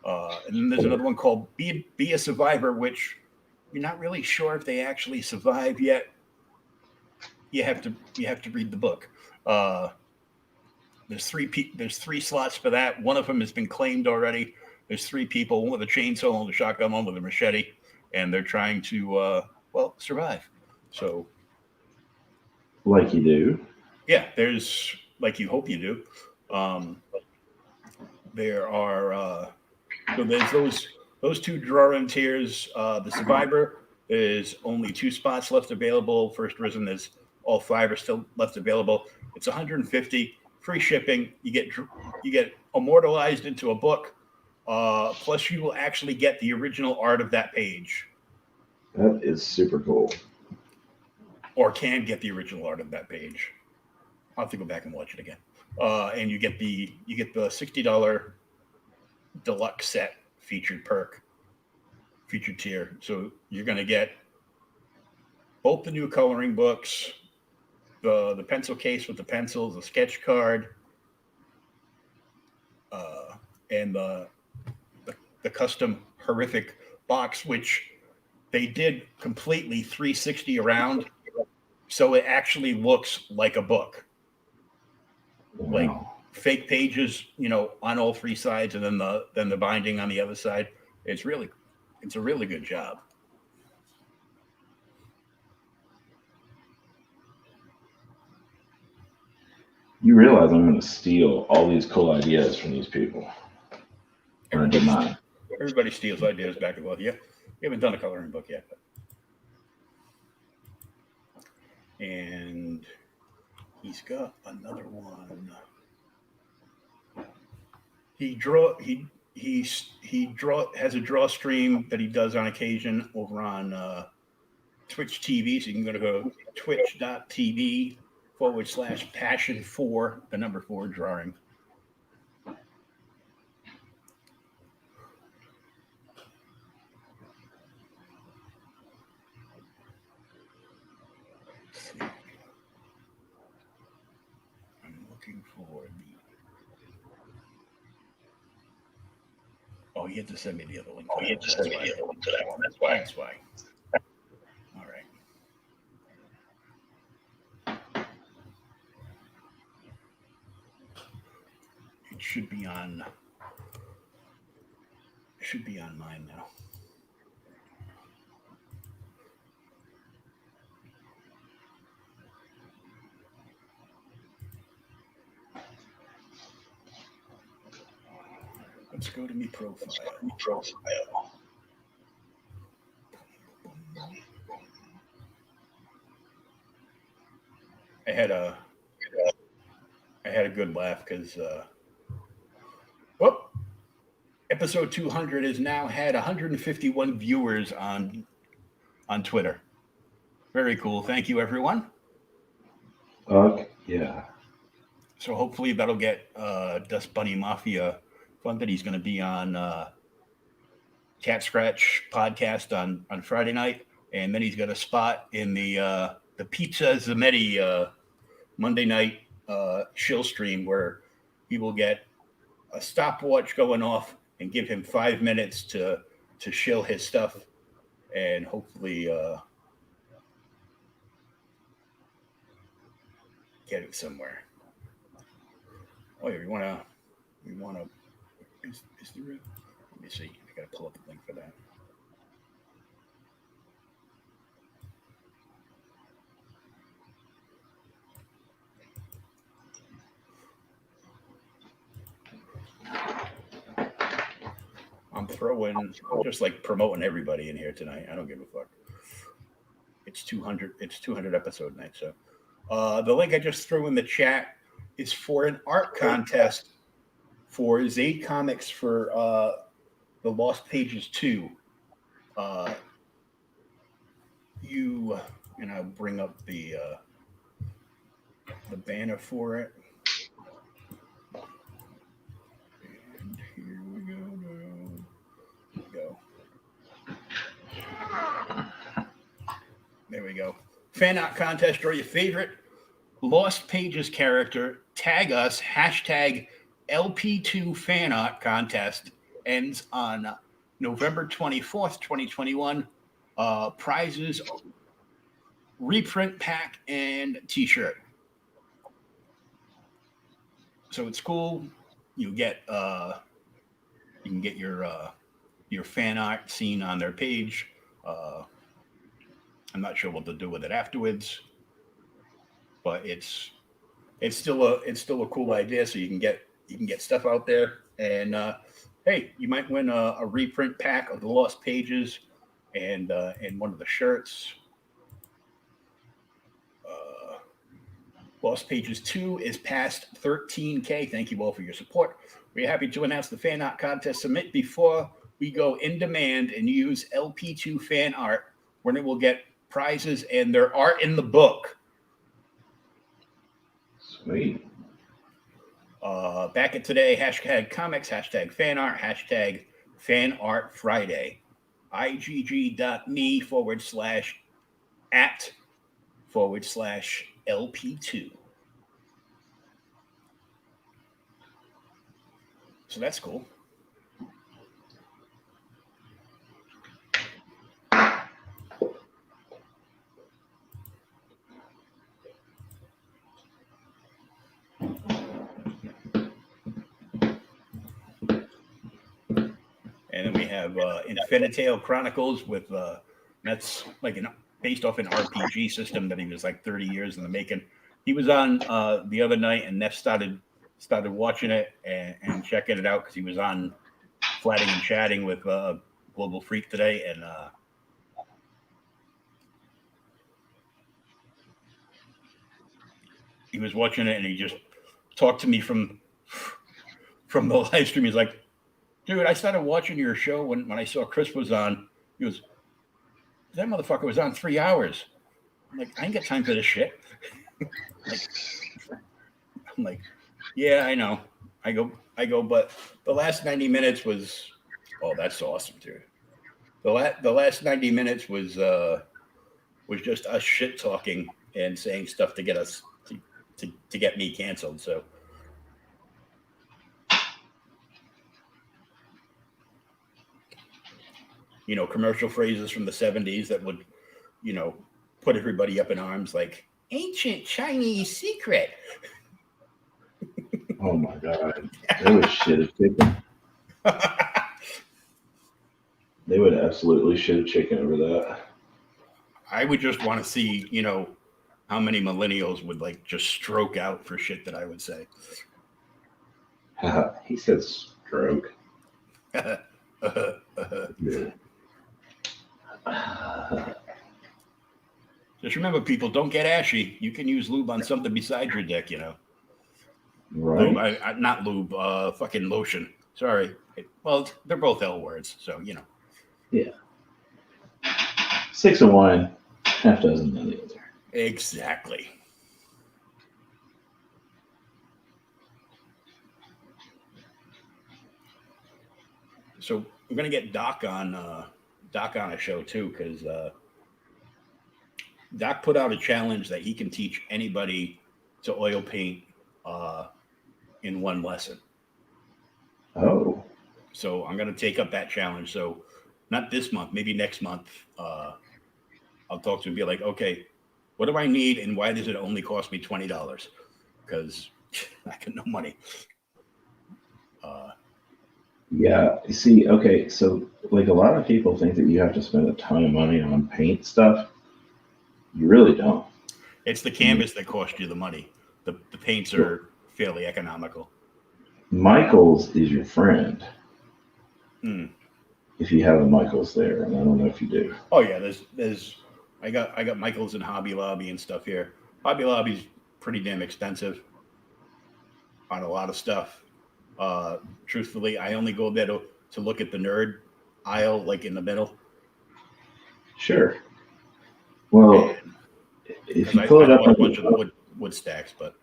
And then there's another one called Be a Survivor, which you're not really sure if they actually survive yet. You have to read the book. There's 3 slots for that. One of them has been claimed already. There's 3 people, one with a chainsaw, one with a shotgun, one with a machete, and they're trying to survive. So, like you do. Yeah, there's like you hope you do. There are so there's those 2 draw-in tiers. The Survivor is only 2 spots left available. First Risen is all 5 are still left available. It's $150, free shipping. You get immortalized into a book. Plus, you will actually get the original art of that page. That is super cool. Or can get the original art of that page. I'll have to go back and watch it again. And you get the $60 deluxe set featured tier. So you're going to get both the new coloring books, the pencil case with the pencils, the sketch card, and the custom horrific box, which they did completely 360 around, so it actually looks like a book. Wow. Like fake pages, on all 3 sides, and then the binding on the other side. It's a really good job. You realize I'm going to steal all these cool ideas from these people. Everybody steals ideas back and forth. Yeah, we haven't done a coloring book yet. But. And he's got another one. He has a draw stream that he does on occasion over on Twitch TV. So you can go twitch.tv/passion4, the number 4 drawing. I'm looking for the. Oh, you had to send me the other link. Oh, you have to send me the other link to that one. That's why. That's why. All right. It should be on. It should be on mine now. Let's go to me profile. I had a good laugh because episode 200 has now had 151 viewers on Twitter. Very cool. Thank you, everyone. Yeah. So hopefully that'll get Dust Bunny Mafia funded. He's going to be on Cat Scratch podcast on Friday night, and then he's got a spot in the Pizza Zametti Monday night shill stream where he will get a stopwatch going off and give him 5 minutes to shill his stuff, and hopefully get it somewhere. Oh yeah, we wanna. Is there a? Let me see. I gotta pull up the link for that. I'm just like promoting everybody in here tonight. I don't give a fuck. It's 200. It's 200 episode night. So the link I just threw in the chat is for an art contest for Zaid Comics for the Lost Pages 2. And I'll bring up the banner for it. And here we go. There we go. Fan art contest. Draw your favorite Lost Pages character. Tag us. # LP2 fan art contest. Ends on November 24th, 2021. Prizes, reprint pack, and t-shirt. So it's cool. You can get your fan art seen on their page. I'm not sure what they'll do with it afterwards, but it's still a cool idea. So you can get stuff out there, and hey, you might win a reprint pack of the Lost Pages and one of the shirts. Lost Pages 2 is past 13K. Thank you all for your support. We're happy to announce the fan art contest. Submit before we go in demand and use LP2 fan art, when it will get prizes and their art in the book. Sweet. Back at today, #comics, #fan art, #fan art Friday. igg.me/@/LP2. So that's cool. And then we have Infinitale Chronicles with that's like based off an RPG system that he was like 30 years in the making. He was on the other night, and Neff started watching it and checking it out because he was on Flatting and Chatting with Global Freak today, and was watching it and he just talked to me from the live stream. He's like, dude, I started watching your show when I saw Chris was on. He goes, that motherfucker was on 3 hours. I'm like, I ain't got time for this shit. I'm like, yeah, I know. I go, but the last 90 minutes was, oh, that's awesome, dude. The last 90 minutes was just us shit talking and saying stuff to get us to get me canceled. So commercial phrases from the 70s that would, put everybody up in arms, like ancient Chinese secret. Oh my God. They would shit a chicken. They would absolutely shit a chicken over that. I would just want to see, how many millennials would like just stroke out for shit that I would say. He said stroke. Just remember, people, don't get ashy. You can use lube on something besides your dick, Right. Lube, not lube, fucking lotion. Sorry. Well, they're both L words, so Yeah. 6 of one, half dozen of the other. Exactly. So we're gonna get Doc on a show too, because Doc put out a challenge that he can teach anybody to oil paint in one lesson. Oh. So I'm gonna take up that challenge. So not this month, maybe next month. I'll talk to him and be like, okay, what do I need and why does it only cost me $20? Because I got no money. Yeah. You see, okay, so like a lot of people think that you have to spend a ton of money on paint stuff. You really don't. It's the canvas that costs you the money. The paints are fairly economical. Michael's is your friend. Mm. If you have a Michael's there, and I don't know if you do. Oh yeah, there's I got Michael's and Hobby Lobby and stuff here. Hobby Lobby's pretty damn expensive on a lot of stuff. Truthfully, I only go there to look at the nerd aisle, like in the middle. Sure. Well, And if you I pull it up bought a on bunch of the wood stacks, but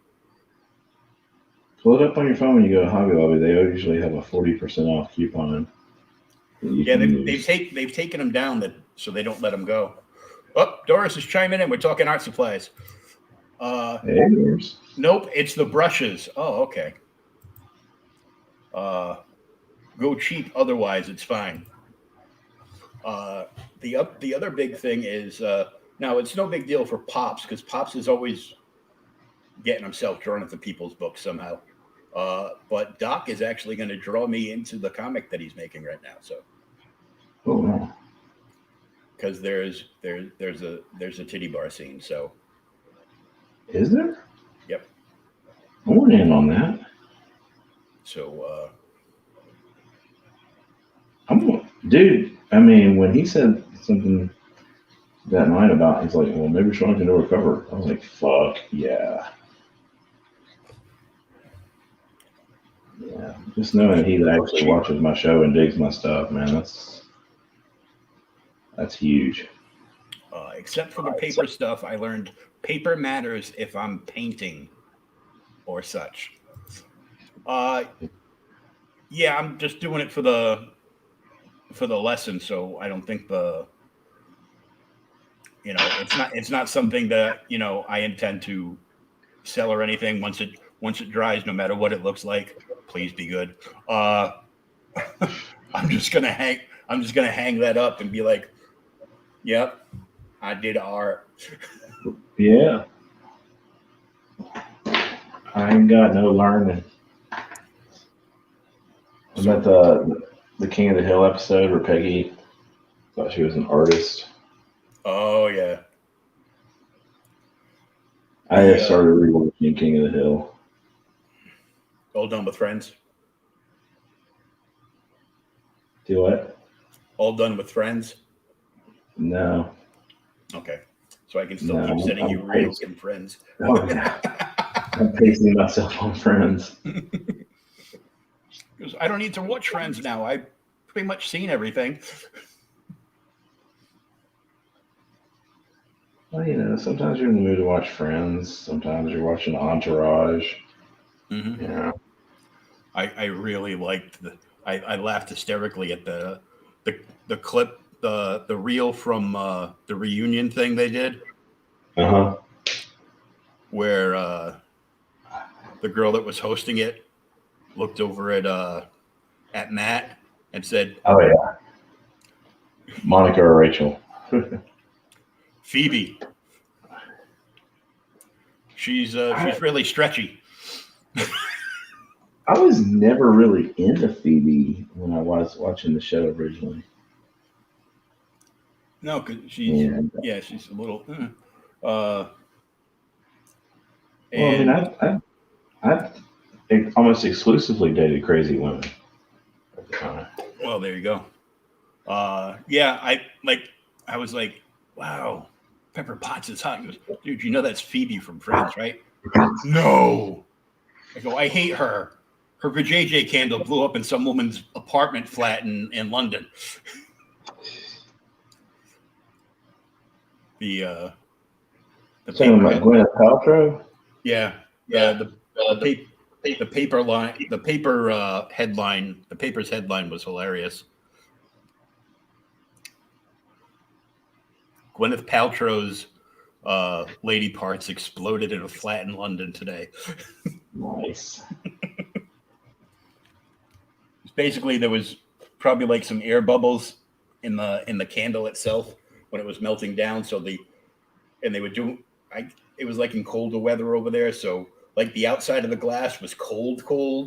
pull it up on your phone when you go to Hobby Lobby, they usually have a 40% off coupon. Yeah, they've taken them down so they don't let them go. Oh, Doris is chiming in. We're talking art supplies. Hey, Doris. Nope, it's the brushes. Oh, okay. Go cheap. Otherwise, it's fine. The other big thing is now it's no big deal for Pops because Pops is always getting himself drawn into people's books somehow. But Doc is actually going to draw me into the comic that he's making right now. So, oh wow, because there's a titty bar scene. So, is there? Yep. I want in on that. So, dude. I mean, when he said something that night about, he's like, "Well, maybe Shawn can do a cover." I was like, "Fuck yeah." Yeah, just knowing that he actually watches my show and digs my stuff, man, that's huge. Except for the paper stuff, I learned paper matters if I'm painting or such. Yeah, I'm just doing it for the lesson, so I don't think it's not something that I intend to sell or anything. Once it dries, no matter what it looks like, please be good. I'm just gonna hang that up and be like, yep, I did art. Yeah. I ain't got no learning. I'm at the King of the Hill episode where Peggy thought she was an artist. Oh yeah. I just started rewatching King of the Hill. All done with Friends? Do what? All done with Friends? No. Okay. So I can still keep sending you reels from Friends. Oh yeah. I'm pacing myself on Friends. Because I don't need to watch Friends now. I've pretty much seen everything. Well, sometimes you're in the mood to watch Friends. Sometimes you're watching Entourage. Mm-hmm. Yeah. I really liked I laughed hysterically at the clip, the reel from the reunion thing they did, Uh-huh. where the girl that was hosting it looked over at Matt and said, Oh, yeah. Monica or Rachel. "Phoebe, she's I, really stretchy." I was never really into Phoebe when I was watching the show originally. No, because And, she's a little. Uh, well, I mean, and I've almost exclusively dated crazy women at the time. well, there you go. Yeah, I was like, wow, Pepper Potts is hot. He goes, dude, you know that's Phoebe from Friends, right? No. I go, I hate her. Her vajayjay candle blew up in some woman's apartment flat in London. The Talking paper about head, Gwyneth Paltrow? yeah, the paper line, the paper headline, the paper's headline was hilarious. Gwyneth Paltrow's lady parts exploded in a flat in London today. Nice. Basically, there was probably like some air bubbles in the candle itself when it was melting down. So they would do. It was like in colder weather over there. So like the outside of the glass was cold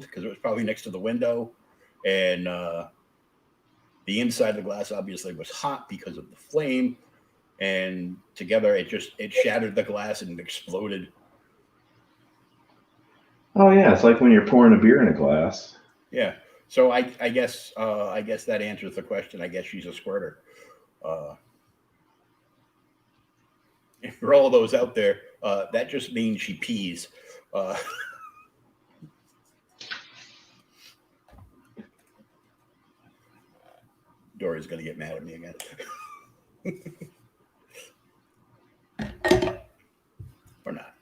because it was probably next to the window, and the inside of the glass obviously was hot because of the flame. And together, it shattered the glass and it exploded. Oh, yeah. It's like when you're pouring a beer in a glass. Yeah. So I guess that answers the question. I guess she's a squirter. Uh, for all those out there, that just means she pees. Uh, Dory's gonna get mad at me again. Or not.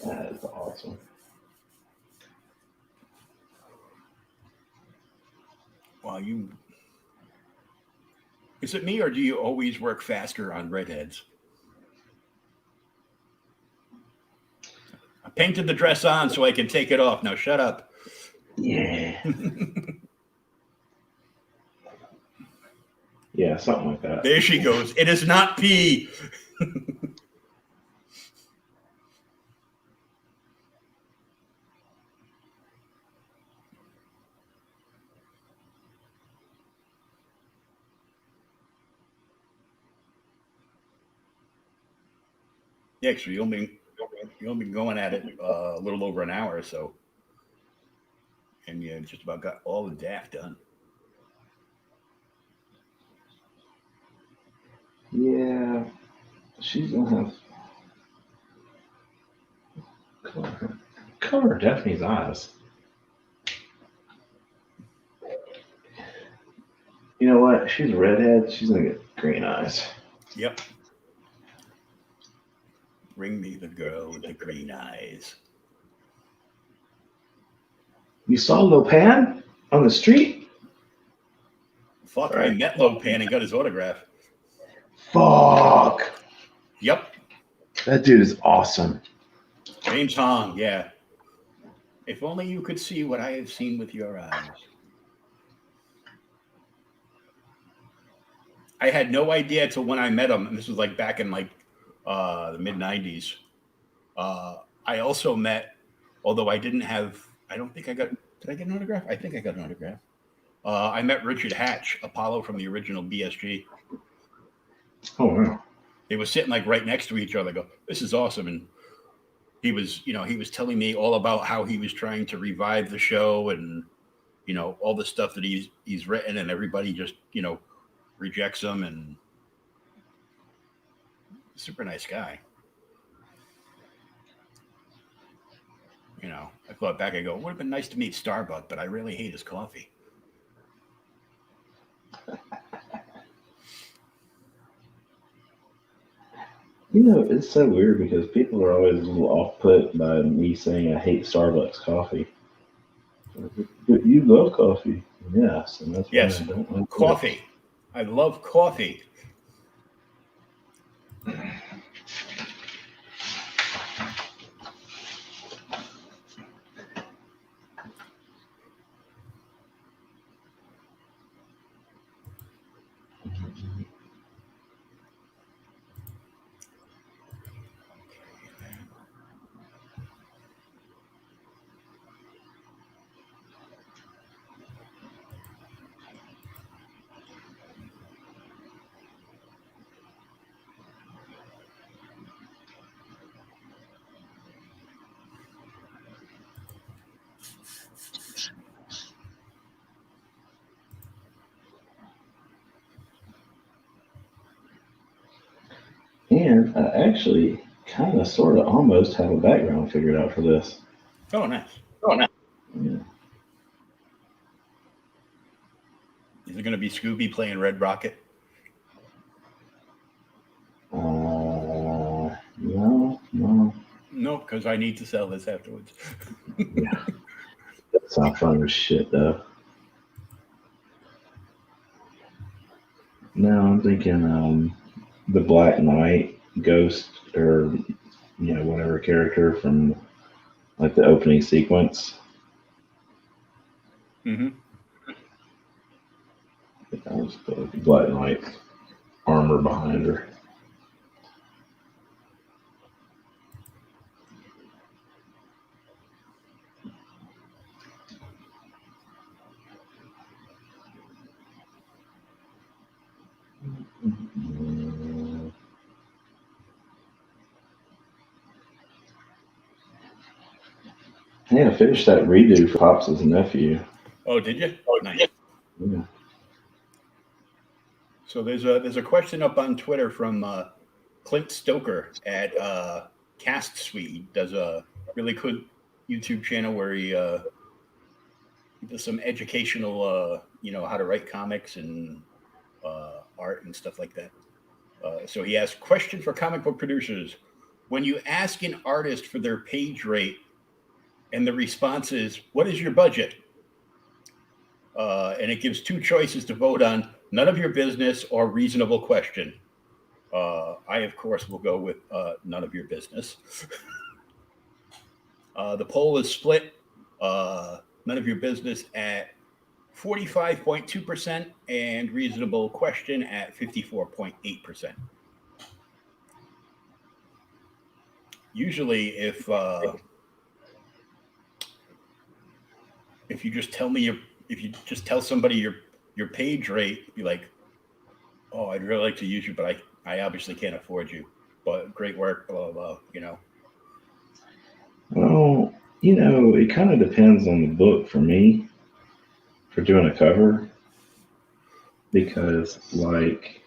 That is awesome. Well, is it me or do you always work faster on redheads? I painted the dress on so I can take it off. Now shut up. Yeah. Yeah, something like that. There she goes. It is not pee. Yeah, actually, you'll be going at it a little over an hour or so, and you just about got all the daft done. Yeah, she's gonna have color Daphne's eyes. You know what? She's a redhead. She's gonna get green eyes. Yep. Bring me the girl with the green eyes. You saw Lopan on the street? Fuck, I Right. met Lopan and got his autograph. Fuck. Yep. That dude is awesome. James Hong, yeah. If only you could see what I have seen with your eyes. I had no idea till when I met him, and this was like back in like the mid '90s. I also met, although I didn't have, I don't think I got. Did I get an autograph? I think I got an autograph. I met Richard Hatch, Apollo from the original BSG. Oh wow. They were sitting like right next to each other. I go, this is awesome, and he was telling me all about how he was trying to revive the show and all the stuff that he's written, and everybody just rejects him, and Super nice guy. You know, I thought back, I go, it would have been nice to meet Starbucks, but I really hate his coffee. You know, it's so weird because people are always a little off put by me saying I hate Starbucks coffee. But you love coffee. Yes, and that's why Yes, I don't like coffee. I love coffee. And I actually kind of, sort of, almost have a background figured out for this. Oh, nice. Yeah. Is it going to be Scooby playing Red Rocket? No. No, because I need to sell this afterwards. Yeah. That's not fun as shit, though. No, I'm thinking the Black Knight ghost, or whatever character from like the opening sequence. Mm-hmm. That was the Black Knight armor behind her. Yeah, I finished that redo for Pops' nephew. Oh, did you? Oh, nice. Yeah. So there's a question up on Twitter from Clint Stoker at Cast Suite. He does a really good YouTube channel where he does some educational, how to write comics and art and stuff like that. So he asked, question for comic book producers: when you ask an artist for their page rate, and the response is, "What is your budget?" And it gives two choices to vote on: none of your business or reasonable question. I, of course, will go with none of your business. The poll is split. None of your business at 45.2% and reasonable question at 54.8%. Usually, if you just tell me if you just tell somebody your page rate, be like, "Oh, I'd really like to use you, but I obviously can't afford you. But great work, blah blah blah." Well, it kind of depends on the book for me for doing a cover, because like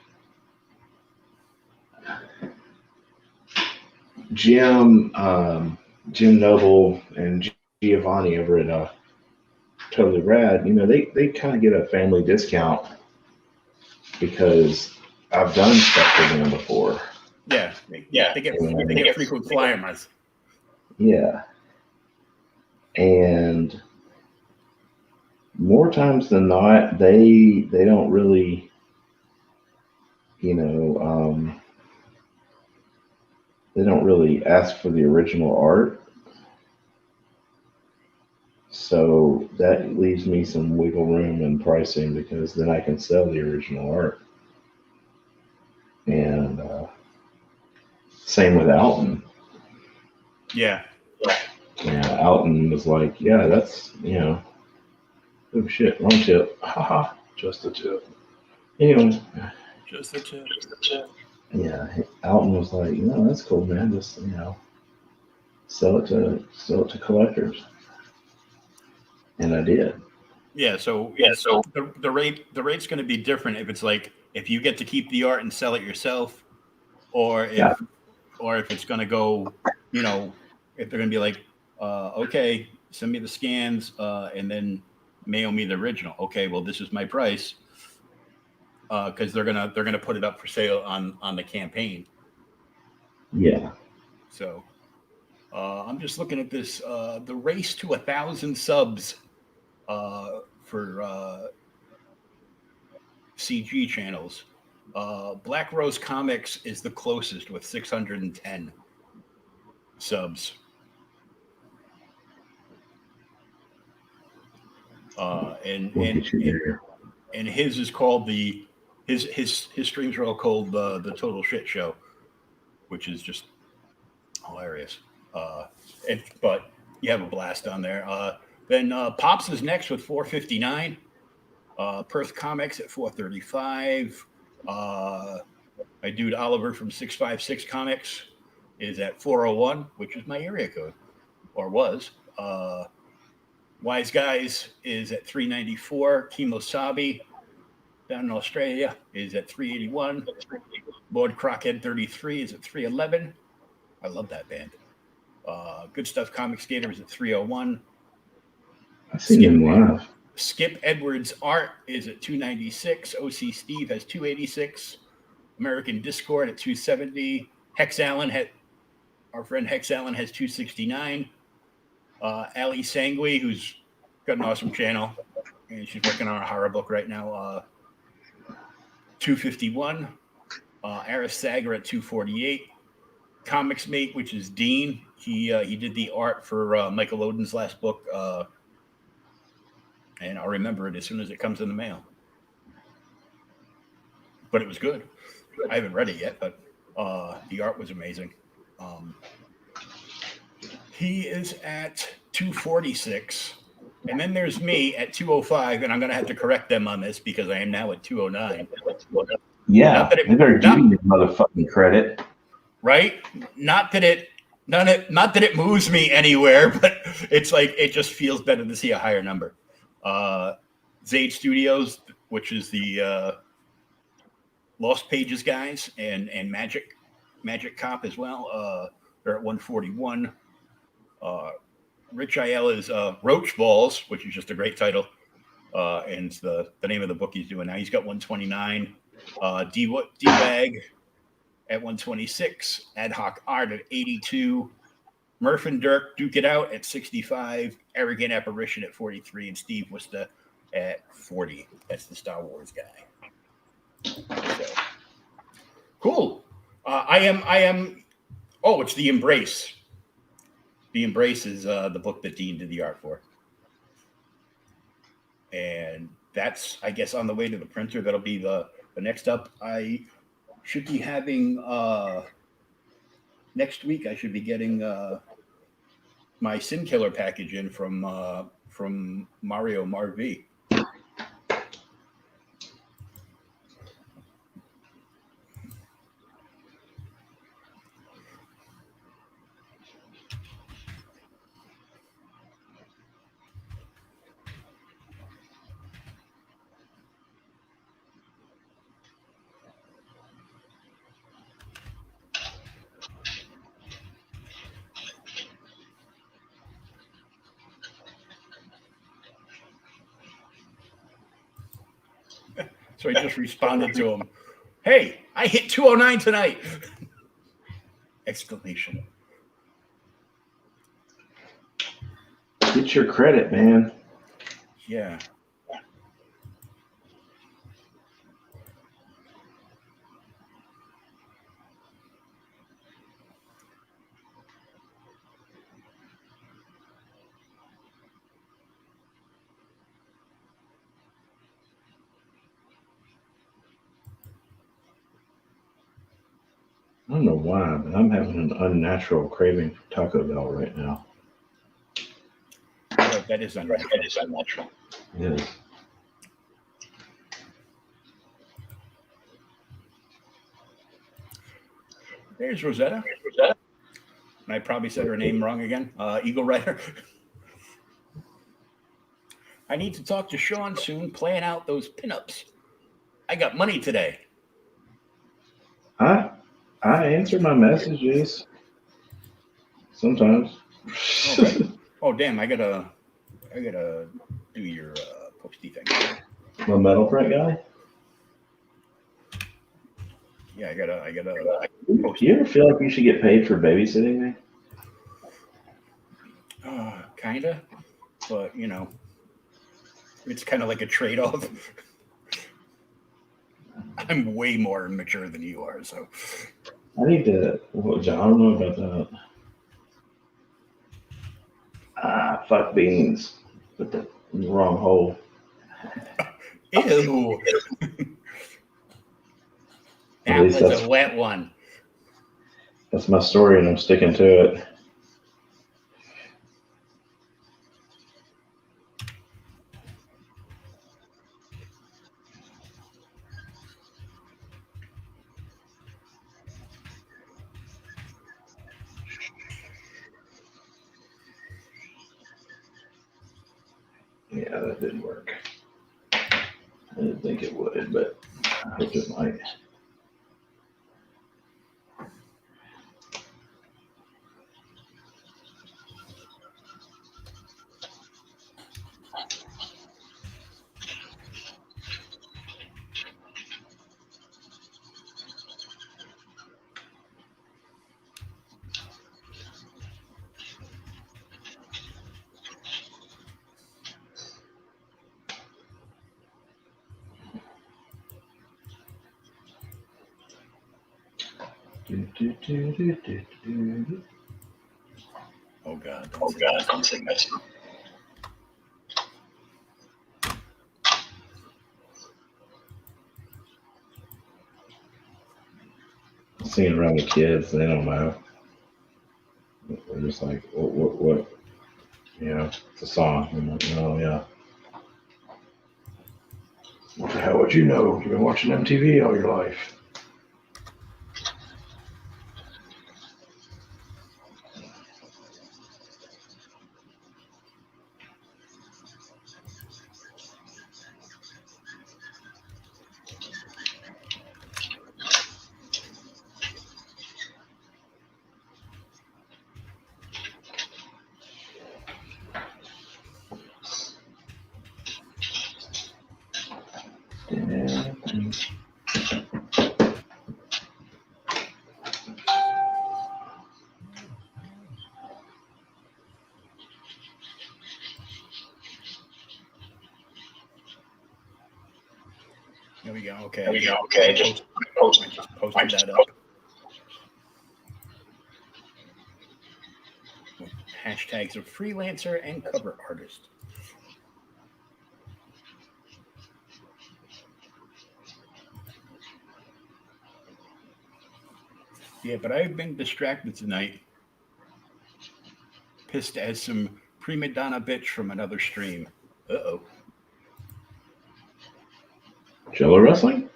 Jim Noble and Giovanni over at Totally Rad, they kind of get a family discount because I've done stuff for them before. Yeah, they get frequent flyer miles. Yeah, and more times than not, they don't really, they don't really ask for the original art. So that leaves me some wiggle room in pricing, because then I can sell the original art. And same with Alton. Yeah. Yeah, Alton was like, yeah, that's, oh shit, wrong tip. Haha, just a tip. Anyway. Just a tip. Yeah, Alton was like, that's cool, man. Just, sell it to collectors. And I did. Yeah, so the rate's going to be different if it's like if you get to keep the art and sell it yourself, or if Yeah. or if it's going to go, you know, if they're going to be like, okay, send me the scans and then mail me the original. Okay, well, this is my price because they're gonna put it up for sale on the campaign. Yeah. So I'm just looking at this the race to 1,000 subs for CG channels. Black Rose Comics is the closest with 610 subs. And We'll and get you there. and his is called his streams are all called the Total Shit Show, which is just hilarious. But you have a blast on there. Then Pops is next with 459. Perth Comics at 435. My dude Oliver from 656 Comics is at 401, which is my area code, or was. Wise Guys is at 394. Kimosabi down in Australia is at 381. Lord Crockhead 33 is at 311. I love that band. Good Stuff Comic Skater is at 301. I've seen him live. Skip Edwards Art is at 296. OC Steve has 286. American Discord at 270. Hex Allen our friend Hex Allen has 269. Ali Sangui, who's got an awesome channel, and she's working on a horror book right now. 251. Aris Sager at 248. Comics Mate, which is Dean. He did the art for Michael Oden's last book, and I'll remember it as soon as it comes in the mail. But it was good. I haven't read it yet, but the art was amazing. He is at 246. And then there's me at 205, and I'm going to have to correct them on this because I am now at 209. Yeah, they better give you motherfucking credit. Right? Not that it moves me anywhere, but it's like it just feels better to see a higher number. Zade Studios, which is the Lost Pages guys, and Magic Cop as well. They're at 141. Rich Aiel is Roach Balls, which is just a great title, and it's the name of the book he's doing now. He's got 129. D-Wag at 126. Ad Hoc Art at 82. Murph and Dirk duke it out at 65. Arrogant Apparition at 43. And Steve Wista at 40. That's the Star Wars guy. So, cool. I am. Oh, it's The Embrace. The Embrace is the book that Dean did the art for. And that's, I guess, on the way to the printer. That'll be the next up. I should be having next week. I should be getting my Sin Killer package in from Mario Marv. So I just responded to him, "Hey, I hit 209 tonight!" Exclamation. Get your credit, man. Yeah. I don't know why, but I'm having an unnatural craving for Taco Bell right now. Right, that is unnatural. It is. There's Rosetta. And I probably said her name wrong again. Eagle Rider. I need to talk to Sean soon, playing out those pinups. I got money today. I I answer my messages sometimes. Okay. Oh damn! I gotta do your posty thing. I'm a metal print guy. Yeah, I gotta. You ever feel like you should get paid for babysitting me? Kinda, but you know, it's kind of like a trade-off. I'm way more immature than you are, so. I need to. Well, John, I don't know about that. Ah, fuck beans. Put that in the wrong hole. Ew. At That least was a wet one. that's my story, and I'm sticking to it. Yeah, that didn't work. I didn't think it would, but I hope it might. Oh God. Oh God, don't say that. Seeing around the kids, they don't know. They're just like, what? You know, it's a song. I'm like, oh yeah. What the hell would you know? You've been watching MTV all your life. Yeah. There we go. Okay. There we go. Okay, just post. I just posted that up. With hashtags of freelancer and cover artist. Yeah, but I've been distracted tonight. Pissed as some prima donna bitch from another stream. Uh-oh. Jello wrestling?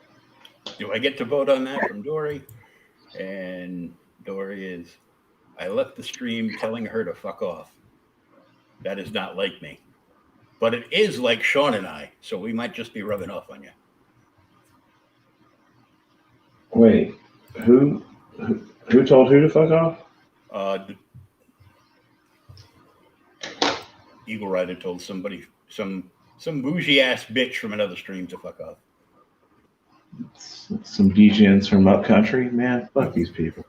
Do I get to vote on that from Dory? And Dory is, I left the stream telling her to fuck off. That is not like me. But it is like Shawn and I, so we might just be rubbing off on you. Wait, who told who to fuck off? Eagle Rider told somebody, some bougie ass bitch from another stream to fuck off. Some DJs from upcountry? Man, fuck these people.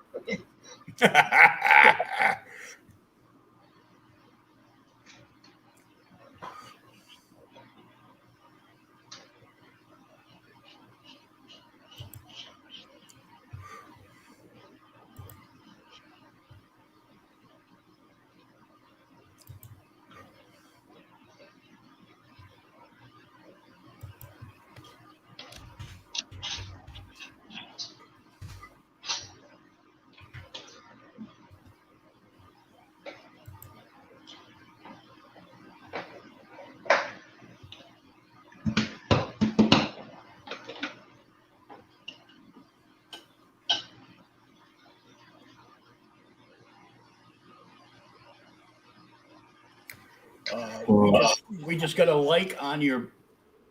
We just got a like on your.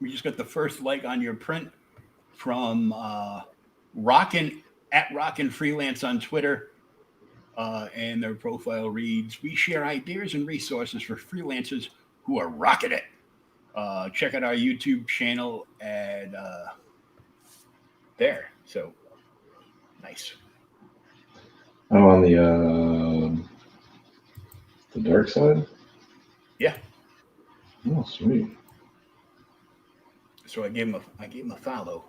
We just got the first like on your print from Rockin' at Rockin' Freelance on Twitter. And their profile reads, "We share ideas and resources for freelancers who are rocking it." Check out our YouTube channel and there. So nice. I'm on the dark side. Yeah. Oh, sweet. So I gave him a follow.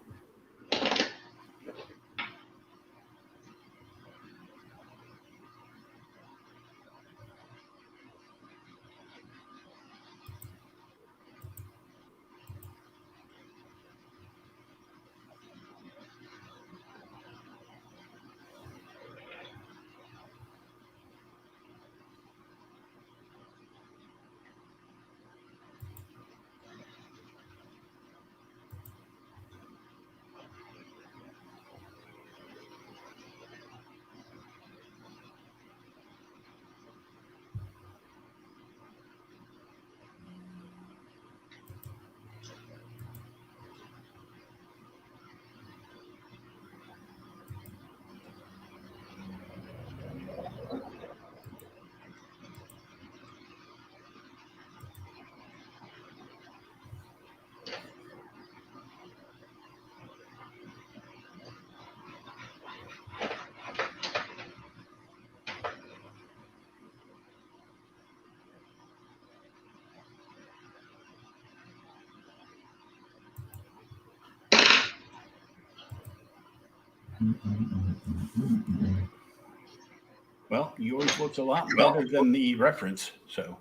Well, yours looks a lot better than the reference. So.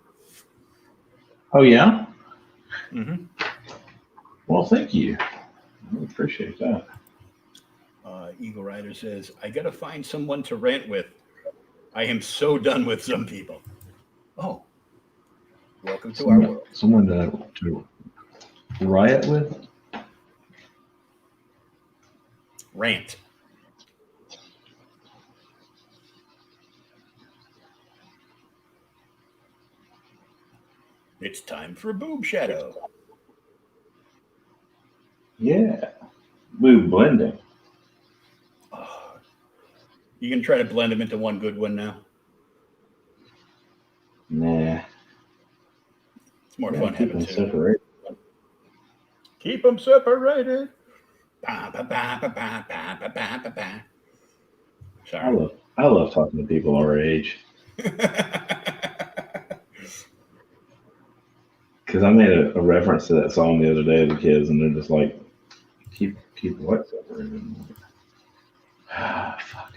Oh yeah. Mm-hmm. Well, thank you. I appreciate that. Eagle Rider says, "I gotta find someone to rant with. I am so done with some people." Oh, welcome to our world. Someone to riot with. Rant. It's time for Boob Shadow. Yeah. Boob blending. Oh, you can try to blend them into one good one now. Nah. It's more fun Keep having them two. separated. Keep them separated. Ba, ba, ba, ba, ba, ba, ba, ba, ba, ba. Sorry. I love talking to people our age. Because I made a reference to that song the other day to the kids, and they're just like, keep what separated? Ah, fuck.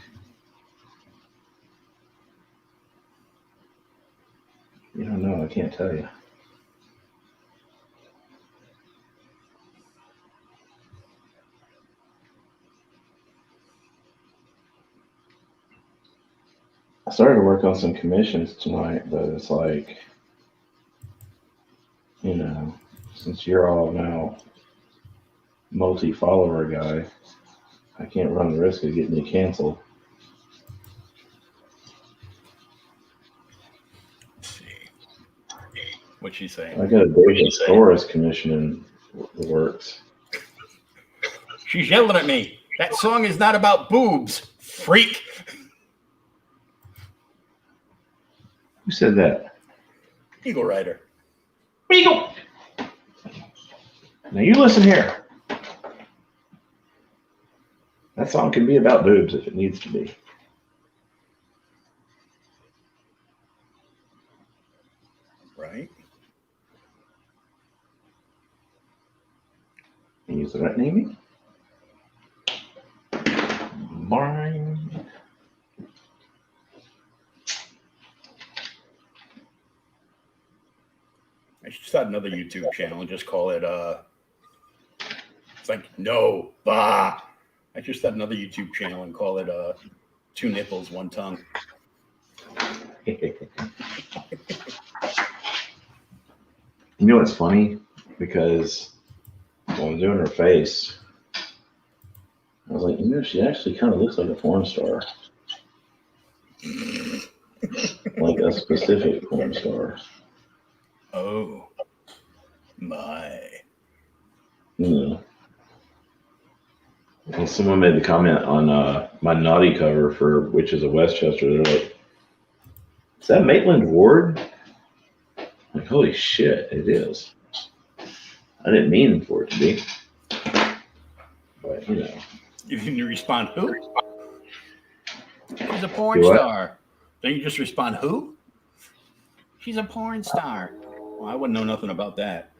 You don't know. I can't tell you. I started to work on some commissions tonight, but it's like, you know, since you're all now multi-follower guy, I can't run the risk of getting you canceled. Let's see. What's she saying? I got a David Doris commission in the works. She's yelling at me. That song is not about boobs, freak. Who said that? Eagle Rider. Eagle! Now you listen here. That song can be about boobs if it needs to be. Right? You use the right naming? Boring. I should start another YouTube channel and just call it, it's like, no, bah. I should start another YouTube channel and call it, two nipples, one tongue. You know what's funny? Because when I'm doing her face, I was like, you know, she actually kind of looks like a porn star. Like a specific porn star. Oh, my. You know. And someone made the comment on my naughty cover for Witches of Westchester. They're like, "Is that Maitland Ward?" I'm like, holy shit, it is. I didn't mean for it to be, but you know. You didn't respond, who? She's a porn Do what? star. Then you just respond, who? She's a porn star. Well, I wouldn't know nothing about that.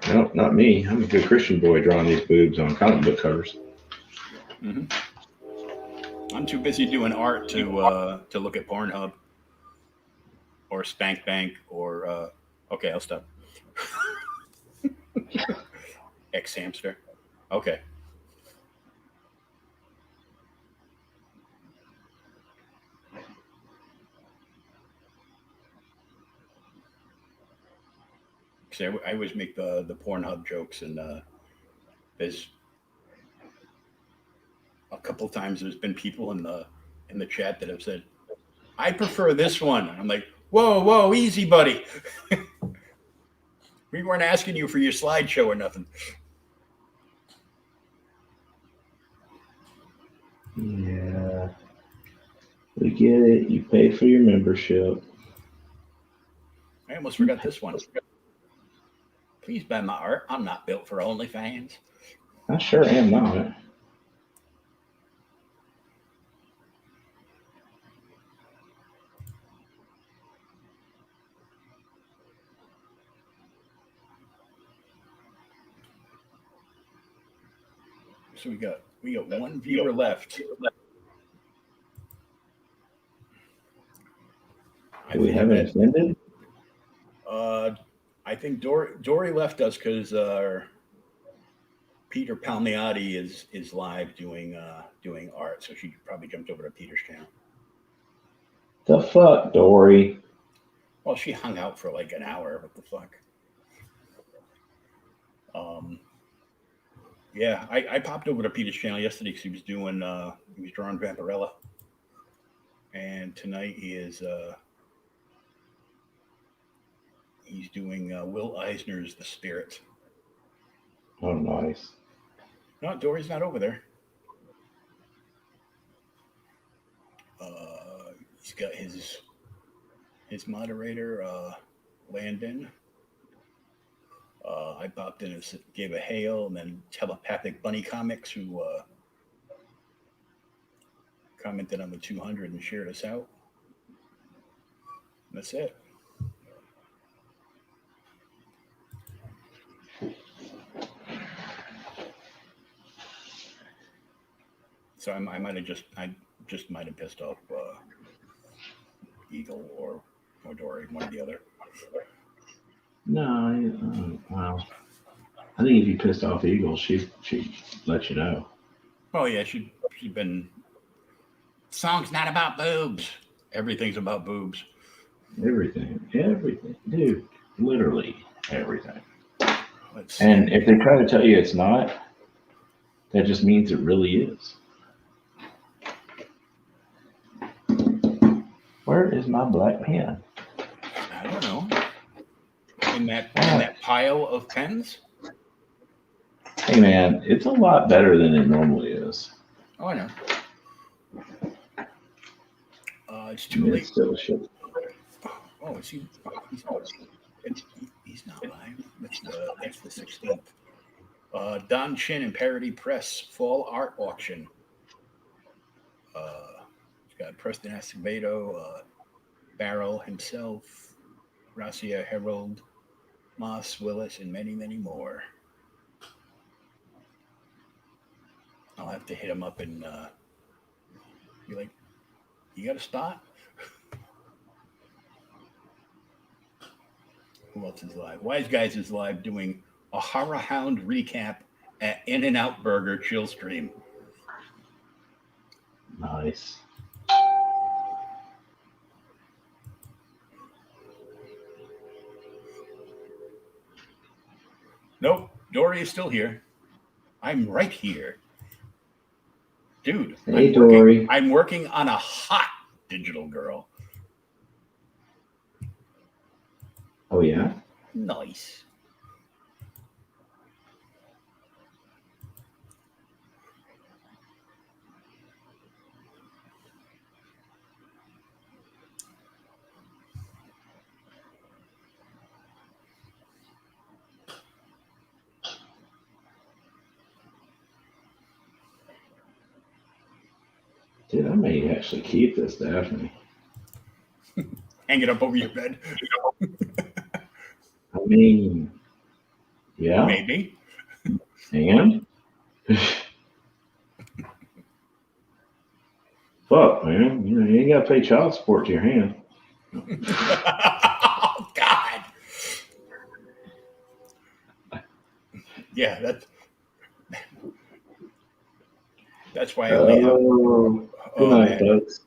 No, not me. I'm a good Christian boy drawing these boobs on comic book covers. Mm-hmm. I'm too busy doing art to look at Pornhub or Spank Bank or okay, I'll stop. X Hamster. Okay. So I always make the Pornhub jokes, and there's a couple times there's been people in the chat that have said, "I prefer this one." I'm like, whoa, easy, buddy. We weren't asking you for your slideshow or nothing. Yeah, we get it. You paid for your membership. I almost forgot this one. Please buy my art. I'm not built for OnlyFans. I sure am not. So we got one viewer left. Do we have an offended? I think Dory left us because Peter Palmiotti is live doing art, so she probably jumped over to Peter's channel. The fuck, Dory? Well, she hung out for like an hour. What the fuck? Yeah, I popped over to Peter's channel yesterday because he was drawing Vampirella, and tonight he's doing Will Eisner's The Spirit. Oh, nice. No, Dory's not over there. He's got his moderator, Landon. I popped in and gave a hail, and then Telepathic Bunny Comics, who commented on the 200 and shared us out. And that's it. So I just might have pissed off Eagle or Dory, one or the other. No, well, I think if you pissed off Eagle, she'd let you know. Oh yeah, she'd been. Song's not about boobs. Everything's about boobs. Everything, dude, literally everything. And if they try to tell you it's not, that just means it really is. Where is my black pen? I don't know. In that pile of pens? Hey man, it's a lot better than it normally is. Oh, I know. It's too late. Still shit. Oh, is he? He's not live. That's the 16th. Don Chin and Parody Press Fall Art Auction. It's got Preston Acevedo, Barrel himself, Racia Herold, Moss Willis, and many, many more. I'll have to hit him up and be like, "You got a spot?" Who else is live? Wise Guys is live doing a Horror Hound recap at In-N-Out Burger Chill Stream. Nice. Nope, Dory is still here. I'm right here. Dude, hey, Dory. I'm working on a hot digital girl. Oh, yeah? Nice. Dude, I may actually keep this Daphne. Hang it up over your bed. I mean, yeah. Maybe. And fuck, man. You ain't got to pay child support to your hand. Oh, God. Yeah, that's why I leave. Good night, folks.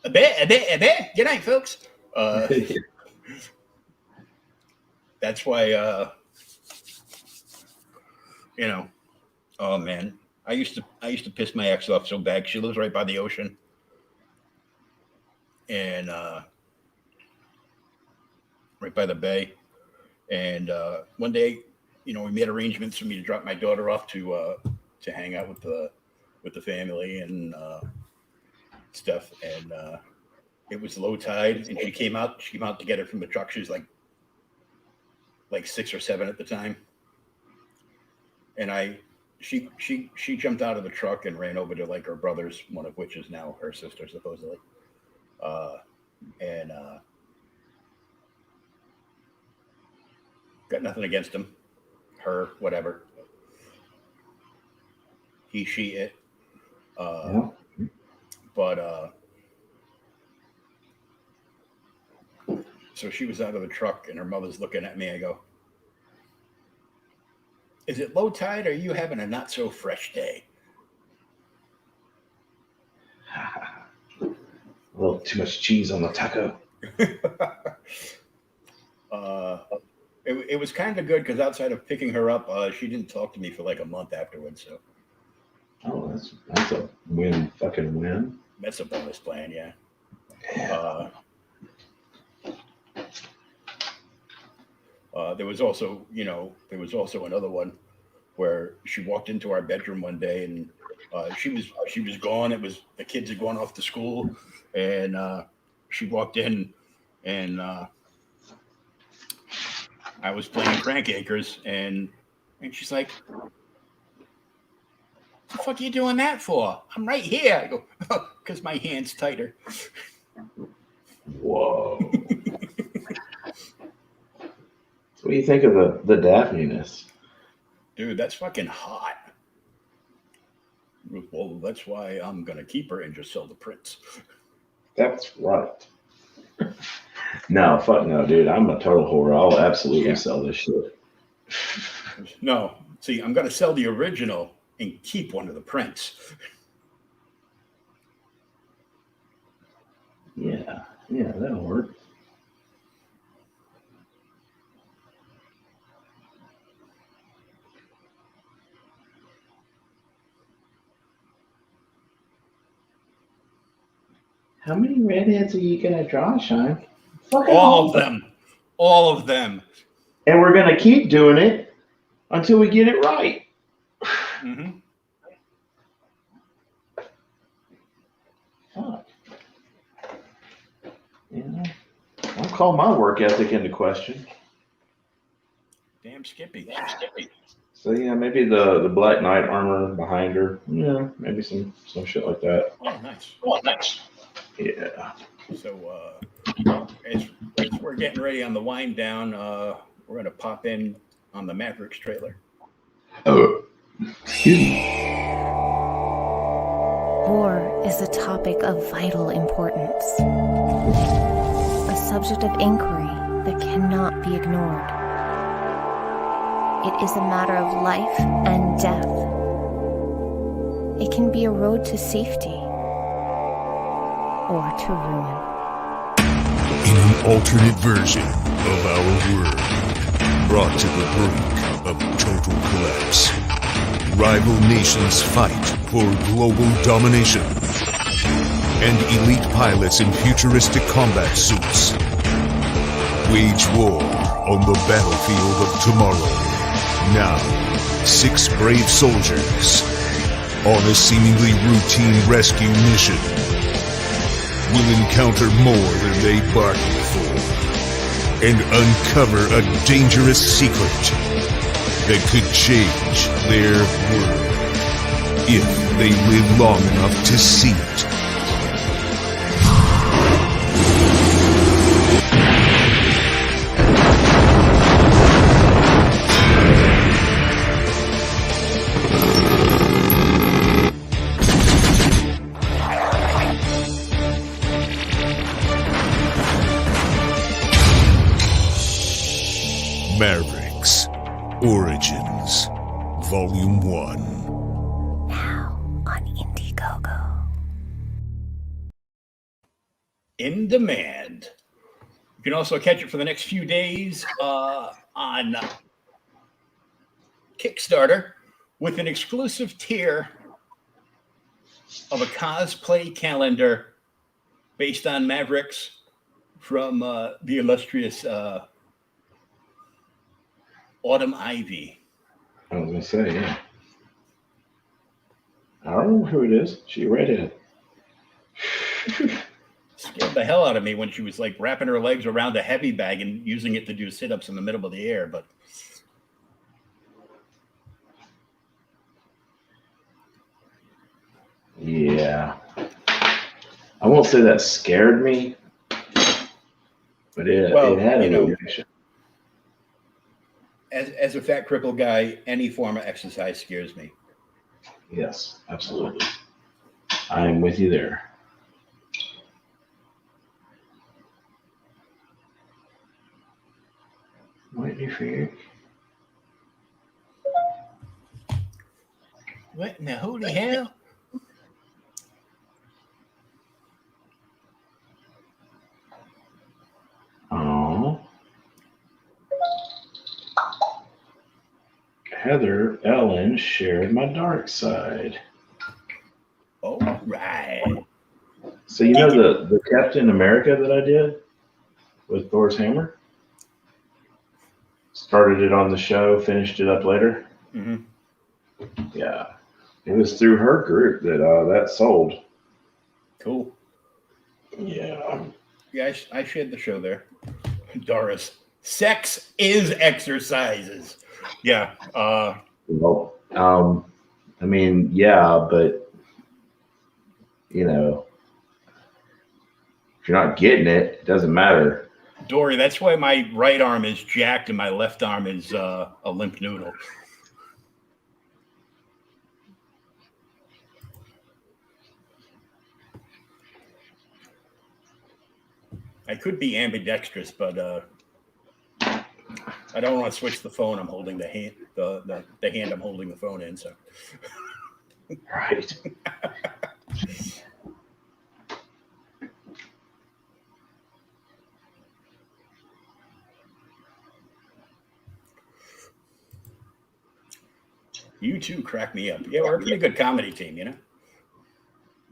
A bit. Good night, folks. That's why, oh man, I used to piss my ex off so bad. She lives right by the ocean, and right by the bay. And one day, we made arrangements for me to drop my daughter off to hang out with the family and stuff. And it was low tide, and she came out to get her from the truck. She was like 6 or 7 at the time, and she jumped out of the truck and ran over to like her brothers, one of which is now her sister supposedly, and got nothing against him, her, whatever, he, she, it, but so she was out of the truck and her mother's looking at me. I go, is it low tide or are you having a not so fresh day? A little too much cheese on the taco. It was kind of good because outside of picking her up, she didn't talk to me for like a month afterwards. So, oh, that's a fucking win. That's a bonus plan, yeah. There was also another one where she walked into our bedroom one day and she was gone. It was the kids had gone off to school, and she walked in and I was playing Crank Acres and she's like, "What the fuck are you doing that for? I'm right here." I go, "Because my hand's tighter." Whoa. So what do you think of the Daphne-ness? Dude, that's fucking hot. Well, that's why I'm going to keep her and just sell the prints. That's right. No, fuck no, dude. I'm a total whore. I'll absolutely sell this shit. No. See, I'm going to sell the original and keep one of the prints. Yeah, that'll work. How many redheads are you gonna draw, Sean? All of them. And we're gonna keep doing it until we get it right. Mm-hmm. Fuck. I'll call my work ethic into question. Damn Skippy. So yeah, maybe the Black Knight armor behind her. Yeah, maybe some shit like that. Oh, nice. Yeah. So as we're getting ready on the wind down, we're gonna pop in on the Mavericks trailer. Oh, excuse me. War is a topic of vital importance, a subject of inquiry that cannot be ignored. It is a matter of life and death. It can be a road to safety or to ruin. In an alternate version of our world, brought to the brink of total collapse, rival nations fight for global domination, and elite pilots in futuristic combat suits wage war on the battlefield of tomorrow. Now, 6 brave soldiers on a seemingly routine rescue mission will encounter more than they bargained for and uncover a dangerous secret that could change their world. if they live long enough to see it. Mavericks Origins Volume 1. Now on Indiegogo. In demand. You can also catch it for the next few days on Kickstarter with an exclusive tier of a cosplay calendar based on Mavericks from the illustrious Autumn Ivy. I was gonna say, yeah. I don't know who it is. She a redhead. Scared the hell out of me when she was like wrapping her legs around a heavy bag and using it to do sit-ups in the middle of the air. But Yeah. I won't say that scared me, but it had a reaction. As a fat crippled guy, any form of exercise scares me. Yes, absolutely. I am with you there. What do you think? What in the holy hell? Oh. Heather Ellen shared my dark side. All right. So you know the Captain America that I did with Thor's hammer? Started it on the show, finished it up later. Mm-hmm. Yeah. It was through her group that that sold. Cool. Yeah. Yeah, I shared the show there. Doris, sex is exercises. Yeah. Well, I mean, yeah, but you know, if you're not getting it, it doesn't matter. Dory, that's why my right arm is jacked and my left arm is a limp noodle. I could be ambidextrous, but I don't want to switch the phone. I'm holding the hand, the hand I'm holding the phone in. So, Right. you two crack me up. Yeah, we're a pretty good comedy team, you know.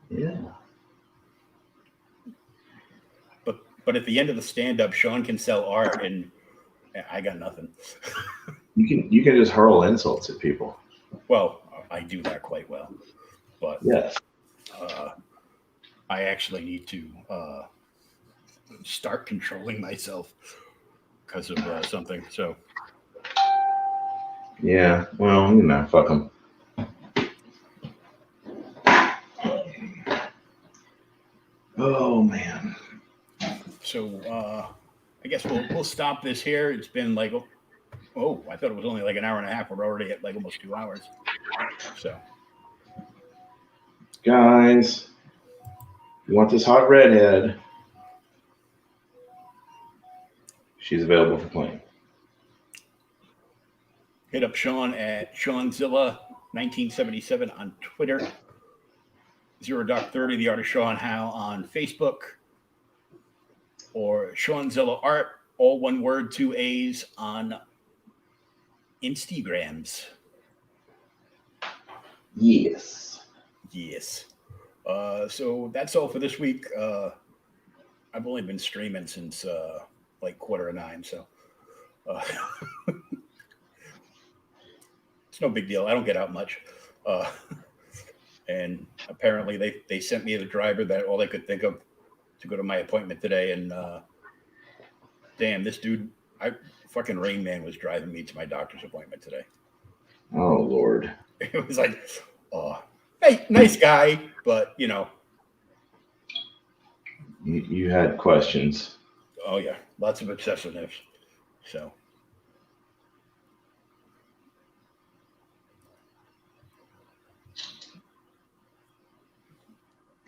Yeah. But at the end of the stand-up, Sean can sell art, and I got nothing. You can just hurl insults at people. Well, I do that quite well, but Yes. I actually need to start controlling myself because of something. So Yeah. Well, you know, fuck them. Oh man. So I guess we'll stop this here. It's been like, oh, I thought it was only like an hour and a half. We're already at like almost 2 hours. So Guys, if you want this hot redhead, she's available for playing. hit up Sean at Shawn-Zilla 1977 on Twitter. 0.30 The Art of Sean How on Facebook, or ShwanzillaArt, all one word, 2 A's, on Instagrams. Yes. Yes. So that's all for this week. I've only been streaming since like 8:45, so it's no big deal. I don't get out much. And apparently they sent me the driver that all they could think of to go to my appointment today. And damn, this dude, fucking Rain Man was driving me to my doctor's appointment today. Oh Lord. It was like, oh, Hey, nice guy, but you know, You had questions. oh yeah, lots of obsessiveness. So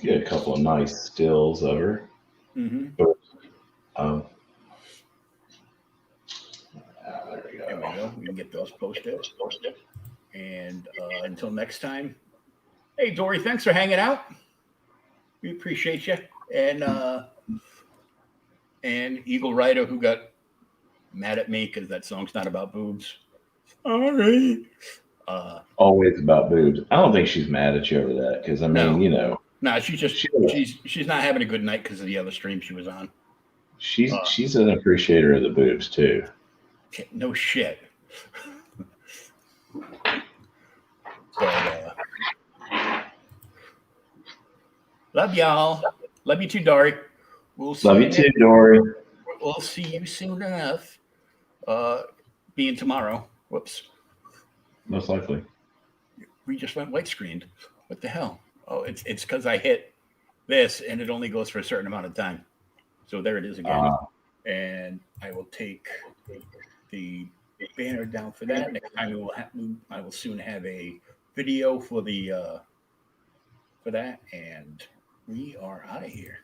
Get a couple of nice stills of her. mm-hmm. Um, there we There we go. go. We can get those posted. And until next time, hey Dory, thanks for hanging out. We appreciate you. And Eagle Rider, who got mad at me because that song's not about boobs. Sorry. Always about boobs. I don't think she's mad at you over that because I mean, No. you know, No, she's just she, she's not having a good night because of the other stream she was on. she's an appreciator of the boobs too. No shit. But love y'all. Love you too, Dory. We'll see Love you too, Dory. We'll see you soon enough. Being tomorrow. Whoops. Most likely. We just went white screened. What the hell? Oh, it's because I hit this and it only goes for a certain amount of time. So there it is again. And I will take the banner down for that. Next time I will soon have a video for the for that, and we are out of here.